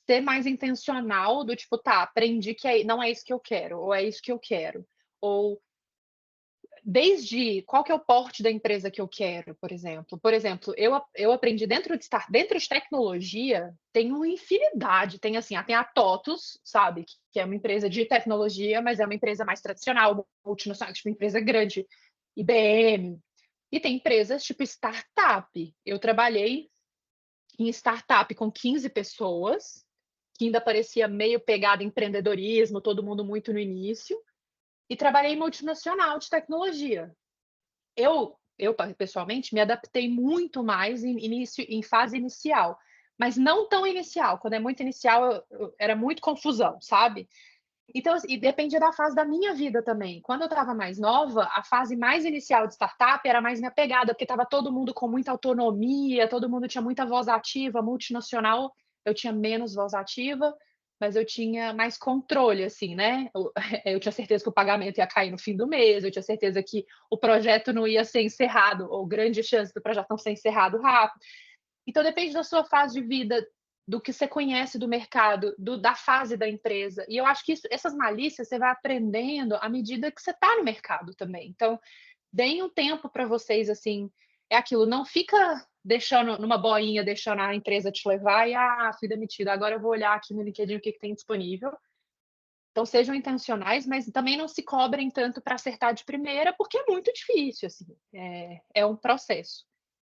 ser mais intencional do tipo, aprendi que não é isso que eu quero, ou é isso que eu quero. Ou desde qual que é o porte da empresa que eu quero, por exemplo. Por exemplo, eu aprendi dentro de tecnologia, tem uma infinidade. Tem assim, tem a TOTUS, sabe? Que é uma empresa de tecnologia, mas é uma empresa mais tradicional, multinacional, tipo, uma empresa grande, IBM. E tem empresas tipo startup. Eu trabalhei em startup com 15 pessoas, que ainda parecia meio pegada em empreendedorismo, todo mundo muito no início, e trabalhei em multinacional de tecnologia. Eu pessoalmente me adaptei muito mais em fase inicial, mas não tão inicial. Quando é muito inicial, era muito confusão, sabe? Então, e dependia da fase da minha vida também. Quando eu estava mais nova, a fase mais inicial de startup era mais minha pegada, porque estava todo mundo com muita autonomia, todo mundo tinha muita voz ativa, multinacional, eu tinha menos voz ativa, mas eu tinha mais controle, assim, né? Eu tinha certeza que o pagamento ia cair no fim do mês, eu tinha certeza que o projeto não ia ser encerrado, ou grande chance do projeto não ser encerrado rápido. Então, depende da sua fase de vida, do que você conhece do mercado, da fase da empresa. E eu acho que essas malícias você vai aprendendo à medida que você está no mercado também. Então, deem um tempo para vocês, assim, é aquilo, não fica deixando numa boinha, deixando a empresa te levar e, fui demitido, agora eu vou olhar aqui no LinkedIn o que tem disponível. Então, sejam intencionais, mas também não se cobrem tanto para acertar de primeira, porque é muito difícil, assim, é um processo.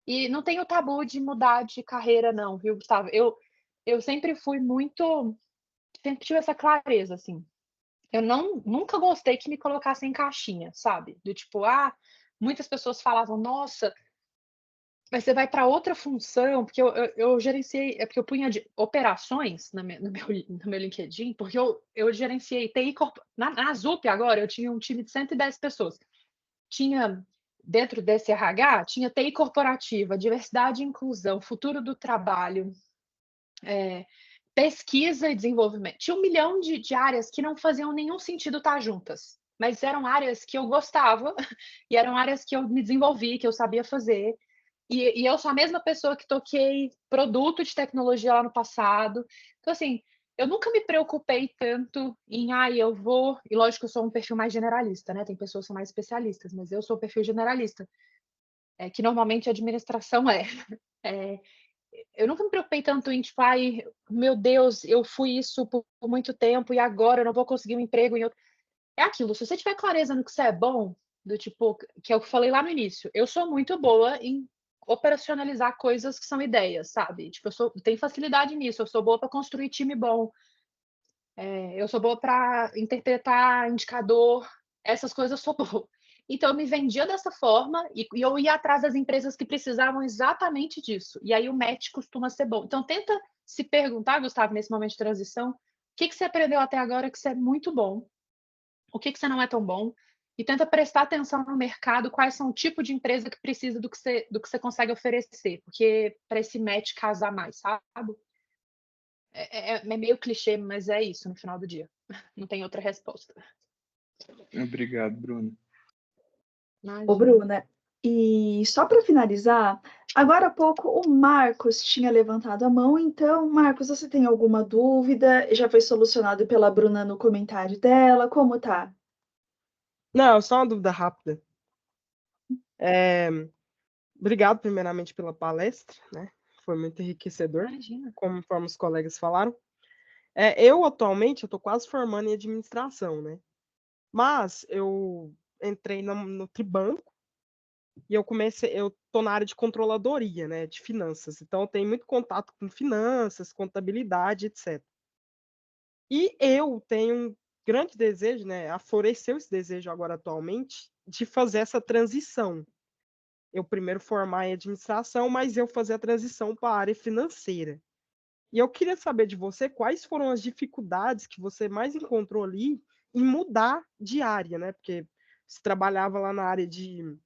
E não tenho tabu de mudar de carreira, não, viu, Gustavo? Eu sempre fui sempre tive essa clareza, assim. Eu nunca gostei que me colocassem em caixinha, sabe? Do tipo, muitas pessoas falavam, nossa, mas você vai para outra função, porque eu gerenciei, porque eu punha operações no meu LinkedIn, porque eu gerenciei TI na ZUP agora, eu tinha um time de 110 pessoas. Tinha, dentro desse RH, tinha TI corporativa, diversidade e inclusão, futuro do trabalho, pesquisa e desenvolvimento. Tinha 1 milhão de áreas que não faziam nenhum sentido estar juntas, mas eram áreas que eu gostava e eram áreas que eu me desenvolvi, que eu sabia fazer. E eu sou a mesma pessoa que toquei produto de tecnologia lá no passado. Então, assim, eu nunca me preocupei tanto em, eu vou. E lógico, eu sou um perfil mais generalista, né? Tem pessoas que são mais especialistas, mas eu sou o perfil generalista, que normalmente a administração é. Eu nunca me preocupei tanto em, tipo, meu Deus, eu fui isso por muito tempo e agora eu não vou conseguir um emprego em outro. É aquilo, se você tiver clareza no que você é bom, do tipo, que é o que eu falei lá no início, eu sou muito boa em operacionalizar coisas que são ideias, sabe? Tipo, tenho facilidade nisso, eu sou boa para construir time bom, eu sou boa para interpretar indicador, essas coisas eu sou boa. Então, eu me vendia dessa forma e eu ia atrás das empresas que precisavam exatamente disso. E aí o match costuma ser bom. Então, tenta se perguntar, Gustavo, nesse momento de transição, o que você aprendeu até agora que você é muito bom, o que você não é tão bom, e tenta prestar atenção no mercado, quais são o tipo de empresa que precisa do que você consegue oferecer, porque para esse match casar mais, sabe? É meio clichê, mas é isso no final do dia. Não tem outra resposta. Obrigado, Bruno. Ô, Bruna, e só para finalizar, agora há pouco o Marcos tinha levantado a mão, então, Marcos, você tem alguma dúvida? Já foi solucionado pela Bruna no comentário dela? Como tá? Não, só uma dúvida rápida. Obrigado, primeiramente, pela palestra, né? Foi muito enriquecedor, Imagina. conforme os colegas falaram. Eu, atualmente, eu estou quase formando em administração, né? Mas eu entrei no Tribanco e eu tô na área de controladoria, né? De finanças. Então, eu tenho muito contato com finanças, contabilidade, etc. E eu tenho um grande desejo, né? Afloreceu esse desejo agora, atualmente, de fazer essa transição. Eu primeiro formar em administração, mas eu fazer a transição para a área financeira. E eu queria saber de você quais foram as dificuldades que você mais encontrou ali em mudar de área, né? Porque você trabalhava lá na área de,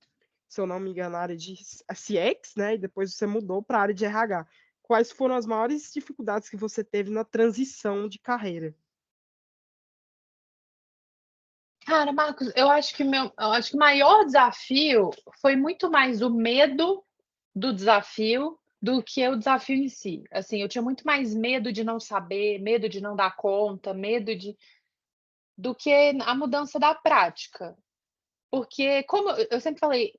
se eu não me engano, na área de CX, né? E depois você mudou para a área de RH. Quais foram as maiores dificuldades que você teve na transição de carreira? Cara, Marcos, eu acho que o maior desafio foi muito mais o medo do desafio do que o desafio em si. Assim, eu tinha muito mais medo de não saber, medo de não dar conta, do que a mudança da prática. Porque, como eu sempre falei,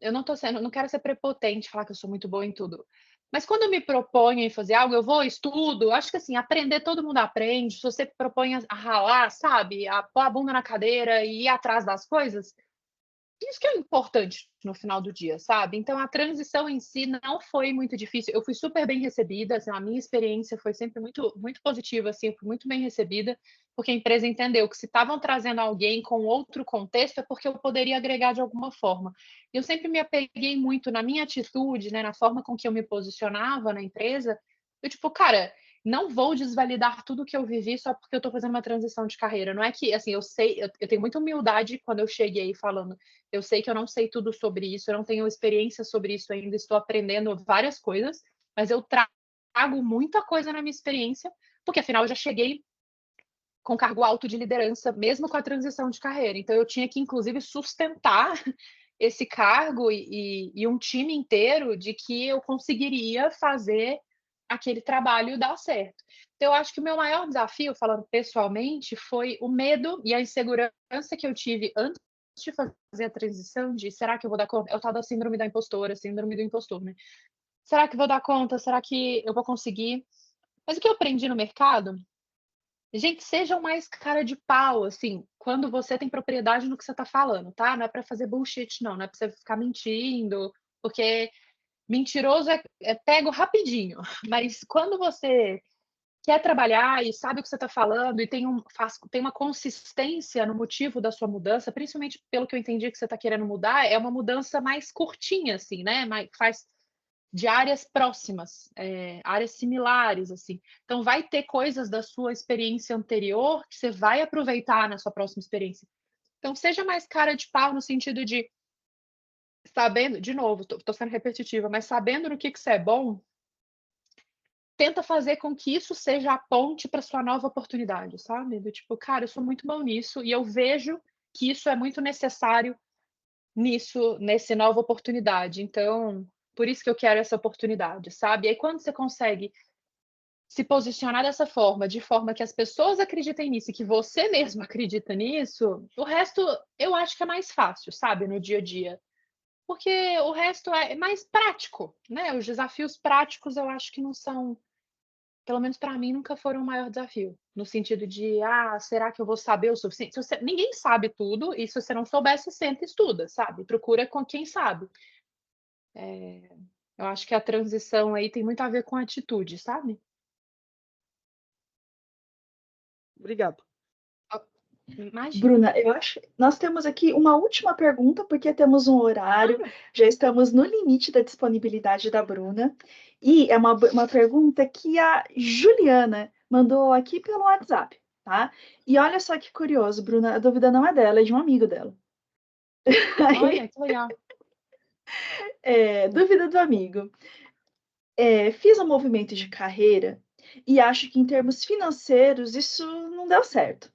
eu não quero ser prepotente, falar que eu sou muito boa em tudo. Mas quando eu me proponho em fazer algo, eu vou, estudo, acho que assim, aprender todo mundo aprende. Se você propõe a ralar, sabe, a pôr a bunda na cadeira e ir atrás das coisas, isso que é importante no final do dia, sabe? Então, a transição em si não foi muito difícil. Eu fui super bem recebida, assim, a minha experiência foi sempre muito, muito positiva, assim, eu fui muito bem recebida, porque a empresa entendeu que se estavam trazendo alguém com outro contexto, é porque eu poderia agregar de alguma forma. Eu sempre me apeguei muito na minha atitude, né, na forma com que eu me posicionava na empresa. Eu, tipo, cara, não vou desvalidar tudo que eu vivi só porque eu estou fazendo uma transição de carreira. Não é que, assim, eu tenho muita humildade quando eu cheguei falando, eu sei que eu não sei tudo sobre isso, eu não tenho experiência sobre isso ainda, estou aprendendo várias coisas, mas eu trago muita coisa na minha experiência, porque afinal eu já cheguei com cargo alto de liderança, mesmo com a transição de carreira. Então eu tinha que, inclusive, sustentar esse cargo e um time inteiro de que eu conseguiria fazer aquele trabalho dar certo. Então, eu acho que o meu maior desafio, falando pessoalmente, foi o medo e a insegurança que eu tive antes de fazer a transição de será que eu vou dar conta? É o tal da síndrome da impostora, síndrome do impostor, né? Será que eu vou dar conta? Será que eu vou conseguir? Mas o que eu aprendi no mercado Gente, sejam mais cara de pau, assim, quando você tem propriedade no que você tá falando, tá? Não é pra fazer bullshit, não. Não é pra você ficar mentindo, porque mentiroso é pego rapidinho. Mas quando você quer trabalhar e sabe o que você está falando e tem uma consistência no motivo da sua mudança, principalmente pelo que eu entendi que você está querendo mudar, é uma mudança mais curtinha, assim, né? Faz de áreas próximas, áreas similares, assim. Então, vai ter coisas da sua experiência anterior que você vai aproveitar na sua próxima experiência. Então, seja mais cara de pau no sentido de sabendo, de novo, tô sendo repetitiva, mas sabendo no que você é bom, tenta fazer com que isso seja a ponte para sua nova oportunidade, sabe? Do tipo, cara, eu sou muito bom nisso e eu vejo que isso é muito necessário nessa nova oportunidade. Então, por isso que eu quero essa oportunidade, sabe? E aí, quando você consegue se posicionar dessa forma, de forma que as pessoas acreditem nisso e que você mesmo acredita nisso, o resto eu acho que é mais fácil, sabe? No dia a dia. Porque o resto é mais prático, né? Os desafios práticos eu acho que não são, pelo menos para mim, nunca foram o maior desafio. No sentido de, será que eu vou saber o suficiente? Ninguém sabe tudo, e se você não souber, você senta e estuda, sabe? Procura com quem sabe. Eu acho que a transição aí tem muito a ver com atitude, sabe? Obrigado. Imagina. Bruna, eu acho nós temos aqui uma última pergunta, porque temos um horário, já estamos no limite da disponibilidade da Bruna, e é uma pergunta que a Juliana mandou aqui pelo WhatsApp, tá? E olha só que curioso, Bruna, a dúvida não é dela, é de um amigo dela. Olha, que legal. Dúvida do amigo. Fiz um movimento de carreira e acho que em termos financeiros isso não deu certo.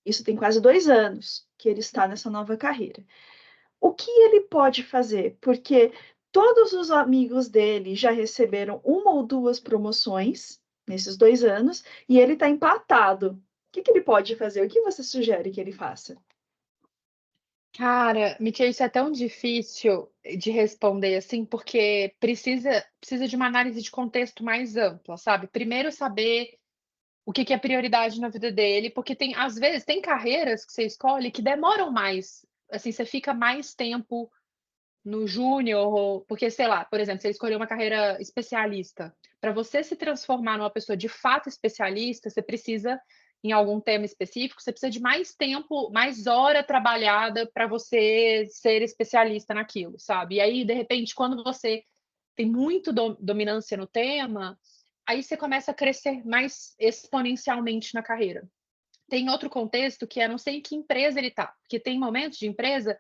Isso tem quase 2 anos que ele está nessa nova carreira. O que ele pode fazer? Porque todos os amigos dele já receberam 1 ou 2 promoções nesses 2 anos e ele está empatado. O que ele pode fazer? O que você sugere que ele faça? Cara, Michel, isso é tão difícil de responder assim, porque precisa de uma análise de contexto mais ampla, sabe? Primeiro saber o que é prioridade na vida dele, porque às vezes tem carreiras que você escolhe que demoram mais, assim, você fica mais tempo no júnior, porque, sei lá, por exemplo, você escolheu uma carreira especialista. Para você se transformar numa pessoa de fato especialista, você precisa, em algum tema específico, você precisa de mais tempo, mais hora trabalhada para você ser especialista naquilo, sabe? E aí, de repente, quando você tem muito dominância no tema, aí você começa a crescer mais exponencialmente na carreira. Tem outro contexto que é não sei em que empresa ele está, porque tem momentos de empresa.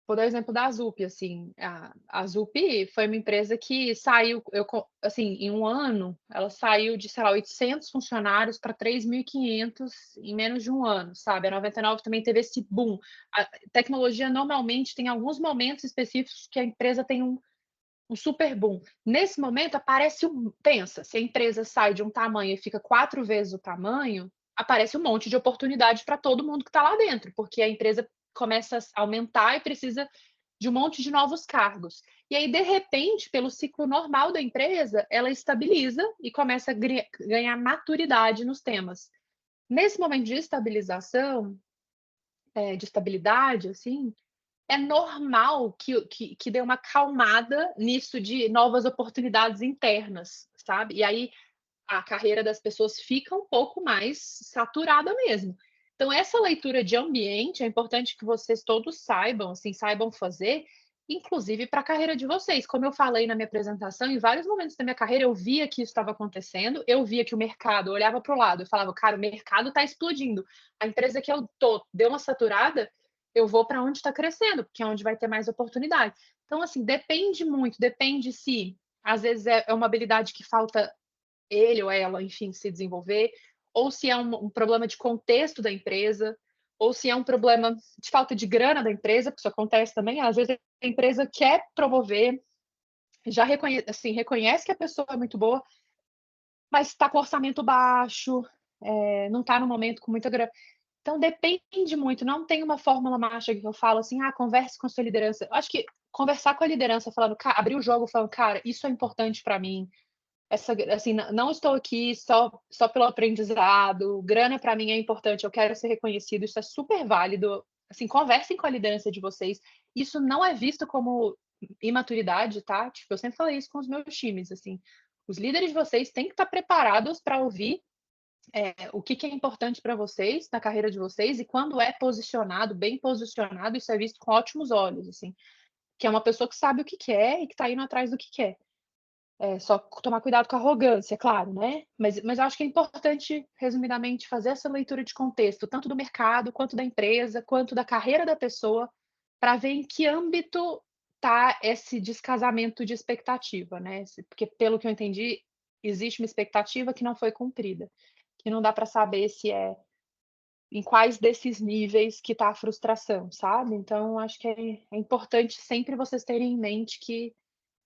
Vou dar o exemplo da Zup, assim, a Zup foi uma empresa que saiu, assim, em um ano, ela saiu de, sei lá, 800 funcionários para 3.500 em menos de um ano, sabe? A 99 também teve esse boom. A tecnologia normalmente tem alguns momentos específicos que a empresa tem um super boom. Nesse momento aparece pensa, se a empresa sai de um tamanho e fica 4 vezes o tamanho, aparece um monte de oportunidade para todo mundo que está lá dentro, porque a empresa começa a aumentar e precisa de um monte de novos cargos. E aí, de repente, pelo ciclo normal da empresa, ela estabiliza e começa a ganhar maturidade nos temas. Nesse momento de estabilização, de estabilidade, assim, é normal que dê uma calmada nisso de novas oportunidades internas, sabe? E aí a carreira das pessoas fica um pouco mais saturada mesmo. Então, essa leitura de ambiente é importante que vocês todos saibam, assim, saibam fazer, inclusive para a carreira de vocês. Como eu falei na minha apresentação, em vários momentos da minha carreira eu via que isso estava acontecendo, eu via que o mercado, eu olhava para o lado, eu falava, cara, o mercado está explodindo. A empresa que eu tô deu uma saturada, eu vou para onde está crescendo, porque é onde vai ter mais oportunidade. Então, assim, depende muito, depende se às vezes é uma habilidade que falta ele ou ela, enfim, se desenvolver, ou se é um problema de contexto da empresa, ou se é um problema de falta de grana da empresa, porque isso acontece também, às vezes a empresa quer promover, já reconhece que a pessoa é muito boa, mas está com orçamento baixo, não está no momento com muita grana. Então depende muito, não tem uma fórmula mágica que eu falo assim, converse com a sua liderança. Eu acho que conversar com a liderança, falando, abrir o jogo falando, cara, isso é importante para mim, assim, não estou aqui só pelo aprendizado, grana para mim é importante, eu quero ser reconhecido, isso é super válido. Assim, conversem com a liderança de vocês. Isso não é visto como imaturidade, tá? Tipo, eu sempre falei isso com os meus times, assim. Os líderes de vocês têm que estar preparados para ouvir o que é importante para vocês na carreira de vocês, e quando é posicionado, bem posicionado, isso é visto com ótimos olhos, assim. Que é uma pessoa que sabe o que quer e que está indo atrás do que quer. Só tomar cuidado com a arrogância, claro, né? Mas eu acho que é importante, resumidamente, fazer essa leitura de contexto, tanto do mercado, quanto da empresa, quanto da carreira da pessoa, para ver em que âmbito está esse descasamento de expectativa, né? Porque, pelo que eu entendi, existe uma expectativa que não foi cumprida, que não dá para saber se é em quais desses níveis que está a frustração, sabe? Então, acho que é importante sempre vocês terem em mente que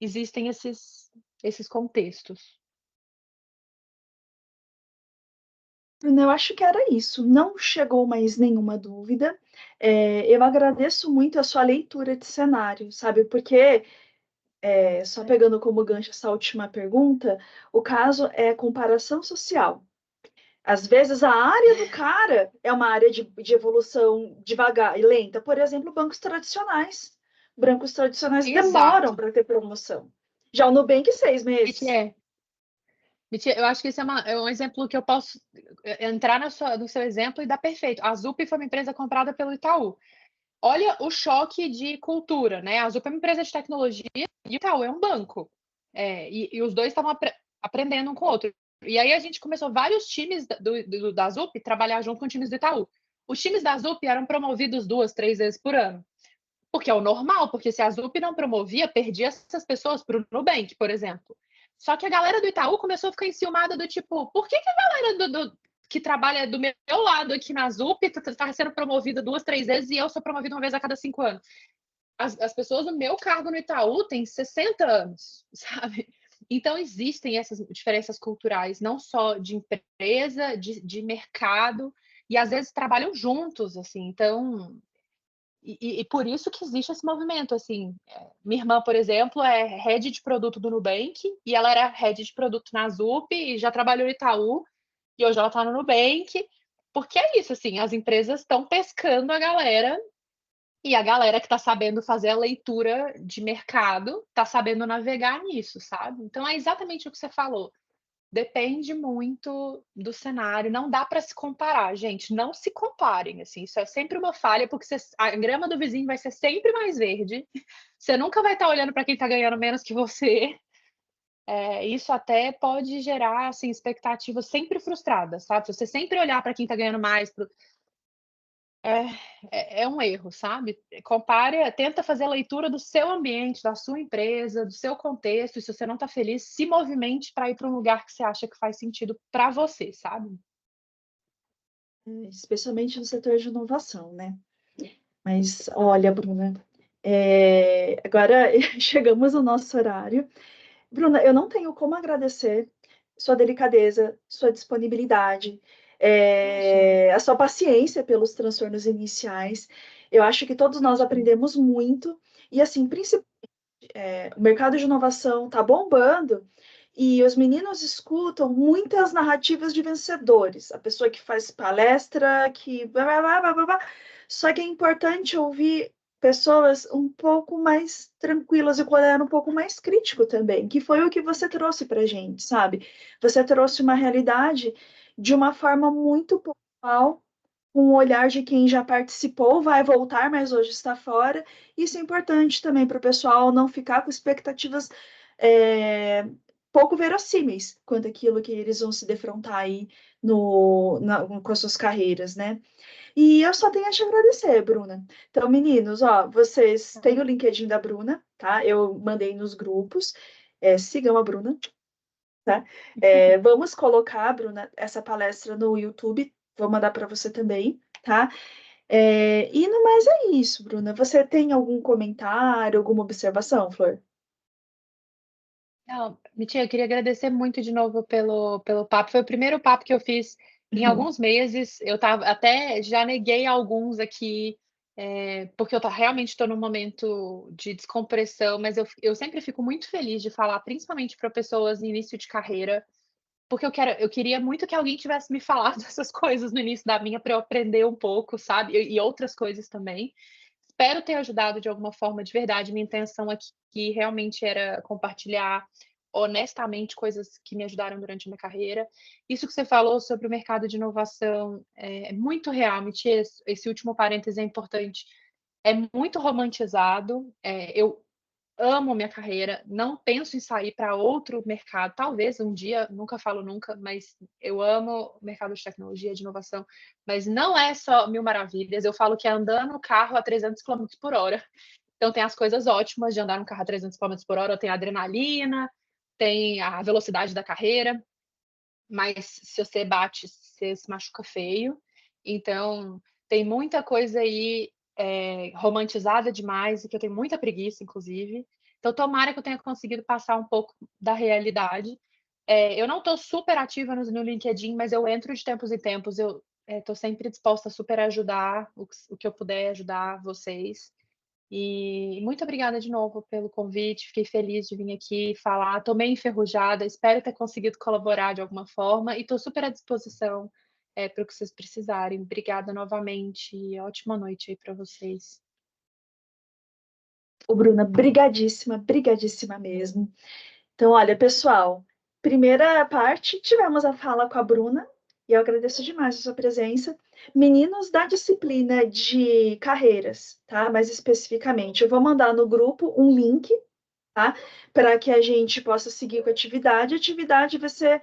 existem esses contextos. Bruna, eu acho que era isso. Não chegou mais nenhuma dúvida. Eu agradeço muito a sua leitura de cenário, sabe? Porque, só pegando como gancho essa última pergunta, o caso é comparação social. Às vezes a área do cara é uma área de evolução devagar e lenta. Por exemplo, bancos tradicionais. Bancos tradicionais demoram Exato. para ter promoção. Já o Nubank, 6 meses. Eu acho que esse é um exemplo que eu posso entrar no seu exemplo e dar perfeito. A Zup foi uma empresa comprada pelo Itaú. Olha o choque de cultura, né? A Zup é uma empresa de tecnologia e o Itaú é um banco. E os dois estavam aprendendo um com o outro. E aí a gente começou vários times da Zup trabalhar junto com times do Itaú. Os times da Zup eram promovidos 2, 3 vezes por ano. Porque é o normal, porque se a Zup não promovia, perdia essas pessoas para o Nubank, por exemplo. Só que a galera do Itaú começou a ficar enciumada do tipo, por que a galera que trabalha do meu lado aqui na Zup está sendo promovida 2, 3 vezes e eu sou promovida uma vez a cada 5 anos? As pessoas do meu cargo no Itaú têm 60 anos, sabe? Então, existem essas diferenças culturais, não só de empresa, de mercado, e às vezes trabalham juntos, assim. Então, e por isso que existe esse movimento, assim. Minha irmã, por exemplo, é head de produto do Nubank, e ela era head de produto na Zup, e já trabalhou no Itaú, e hoje ela está no Nubank, porque é isso, assim, as empresas estão pescando a galera, e a galera que está sabendo fazer a leitura de mercado está sabendo navegar nisso, sabe? Então é exatamente o que você falou. Depende muito do cenário, não dá para se comparar, gente, não se comparem, assim, isso é sempre uma falha, porque a grama do vizinho vai ser sempre mais verde, você nunca vai estar olhando para quem está ganhando menos que você, isso até pode gerar, assim, expectativas sempre frustradas, sabe? Se você sempre olhar para quem está ganhando mais, é um erro, sabe? Compare, tenta fazer a leitura do seu ambiente, da sua empresa, do seu contexto, e se você não está feliz, se movimente para ir para um lugar que você acha que faz sentido para você, sabe? Especialmente no setor de inovação, né? Mas, olha, Bruna, agora chegamos ao nosso horário. Bruna, eu não tenho como agradecer sua delicadeza, sua disponibilidade, a sua paciência pelos transtornos iniciais. Eu acho que todos nós aprendemos muito, e assim, principalmente, o mercado de inovação está bombando, e os meninos escutam muitas narrativas de vencedores, a pessoa que faz palestra, que blá, blá, blá, blá, blá. Só que é importante ouvir pessoas um pouco mais tranquilas e com olhar um pouco mais crítico também, que foi o que você trouxe para a gente, sabe? Você trouxe uma realidade de uma forma muito pontual, com o olhar de quem já participou, vai voltar, mas hoje está fora. Isso é importante também para o pessoal não ficar com expectativas pouco verossímeis quanto aquilo que eles vão se defrontar aí com as suas carreiras, né? E eu só tenho a te agradecer, Bruna. Então, meninos, ó, vocês têm o LinkedIn da Bruna, tá? Eu mandei nos grupos. Sigam a Bruna, tá? Vamos colocar, Bruna, essa palestra no YouTube. Vou mandar para você também, tá? E no mais é isso, Bruna. Você tem algum comentário, alguma observação, Flor? Não, Mitinha, eu queria agradecer muito de novo pelo papo. Foi o primeiro papo que eu fiz em alguns meses. Eu até já neguei alguns aqui porque eu realmente estou num momento de descompressão, mas eu sempre fico muito feliz de falar, principalmente para pessoas no início de carreira, porque eu queria muito que alguém tivesse me falado essas coisas no início da minha para eu aprender um pouco, sabe? E outras coisas também. Espero ter ajudado de alguma forma de verdade. Minha intenção aqui realmente era compartilhar honestamente coisas que me ajudaram durante a minha carreira. Isso que você falou sobre o mercado de inovação é muito real. Esse último parêntese é importante. É muito romantizado. Eu amo minha carreira, não penso em sair para outro mercado, talvez um dia, nunca falo nunca, mas eu amo o mercado de tecnologia, de inovação, mas não é só mil maravilhas, eu falo que é andando no carro a 300 km por hora, então tem as coisas ótimas de andar no carro a 300 km por hora, tem a adrenalina, tem a velocidade da carreira, mas se você bate, você se machuca feio, então tem muita coisa aí romantizada demais e que eu tenho muita preguiça, inclusive. Então, tomara que eu tenha conseguido passar um pouco da realidade. Eu não estou super ativa no LinkedIn, mas eu entro de tempos em tempos. Eu estou sempre disposta a super ajudar o que eu puder ajudar vocês. E muito obrigada de novo pelo convite. Fiquei feliz de vir aqui falar. Estou meio enferrujada, espero ter conseguido colaborar de alguma forma e estou super à disposição para o que vocês precisarem. Obrigada novamente e ótima noite aí para vocês. Ô, Bruna, brigadíssima, brigadíssima mesmo. Então, olha, pessoal, primeira parte, tivemos a fala com a Bruna, e eu agradeço demais a sua presença. Meninos da disciplina de carreiras, tá? Mais especificamente, eu vou mandar no grupo um link, tá? Para que a gente possa seguir com a atividade. A atividade vai ser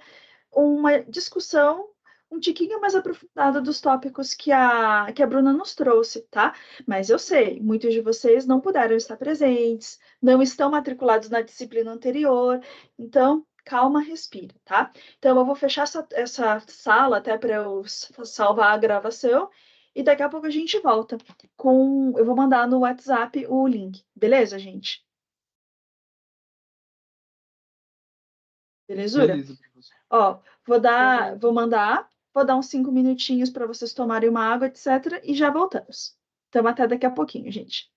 uma discussão um tiquinho mais aprofundada dos tópicos que a Bruna nos trouxe, tá? Mas eu sei, muitos de vocês não puderam estar presentes, não estão matriculados na disciplina anterior, então calma, respira, tá? Então eu vou fechar essa sala até para eu salvar a gravação e daqui a pouco a gente volta com. Eu vou mandar no WhatsApp o link, beleza, gente? Belezura? Beleza, professor. Ó, vou dar uns 5 minutinhos para vocês tomarem uma água, etc. E já voltamos. Então, até daqui a pouquinho, gente.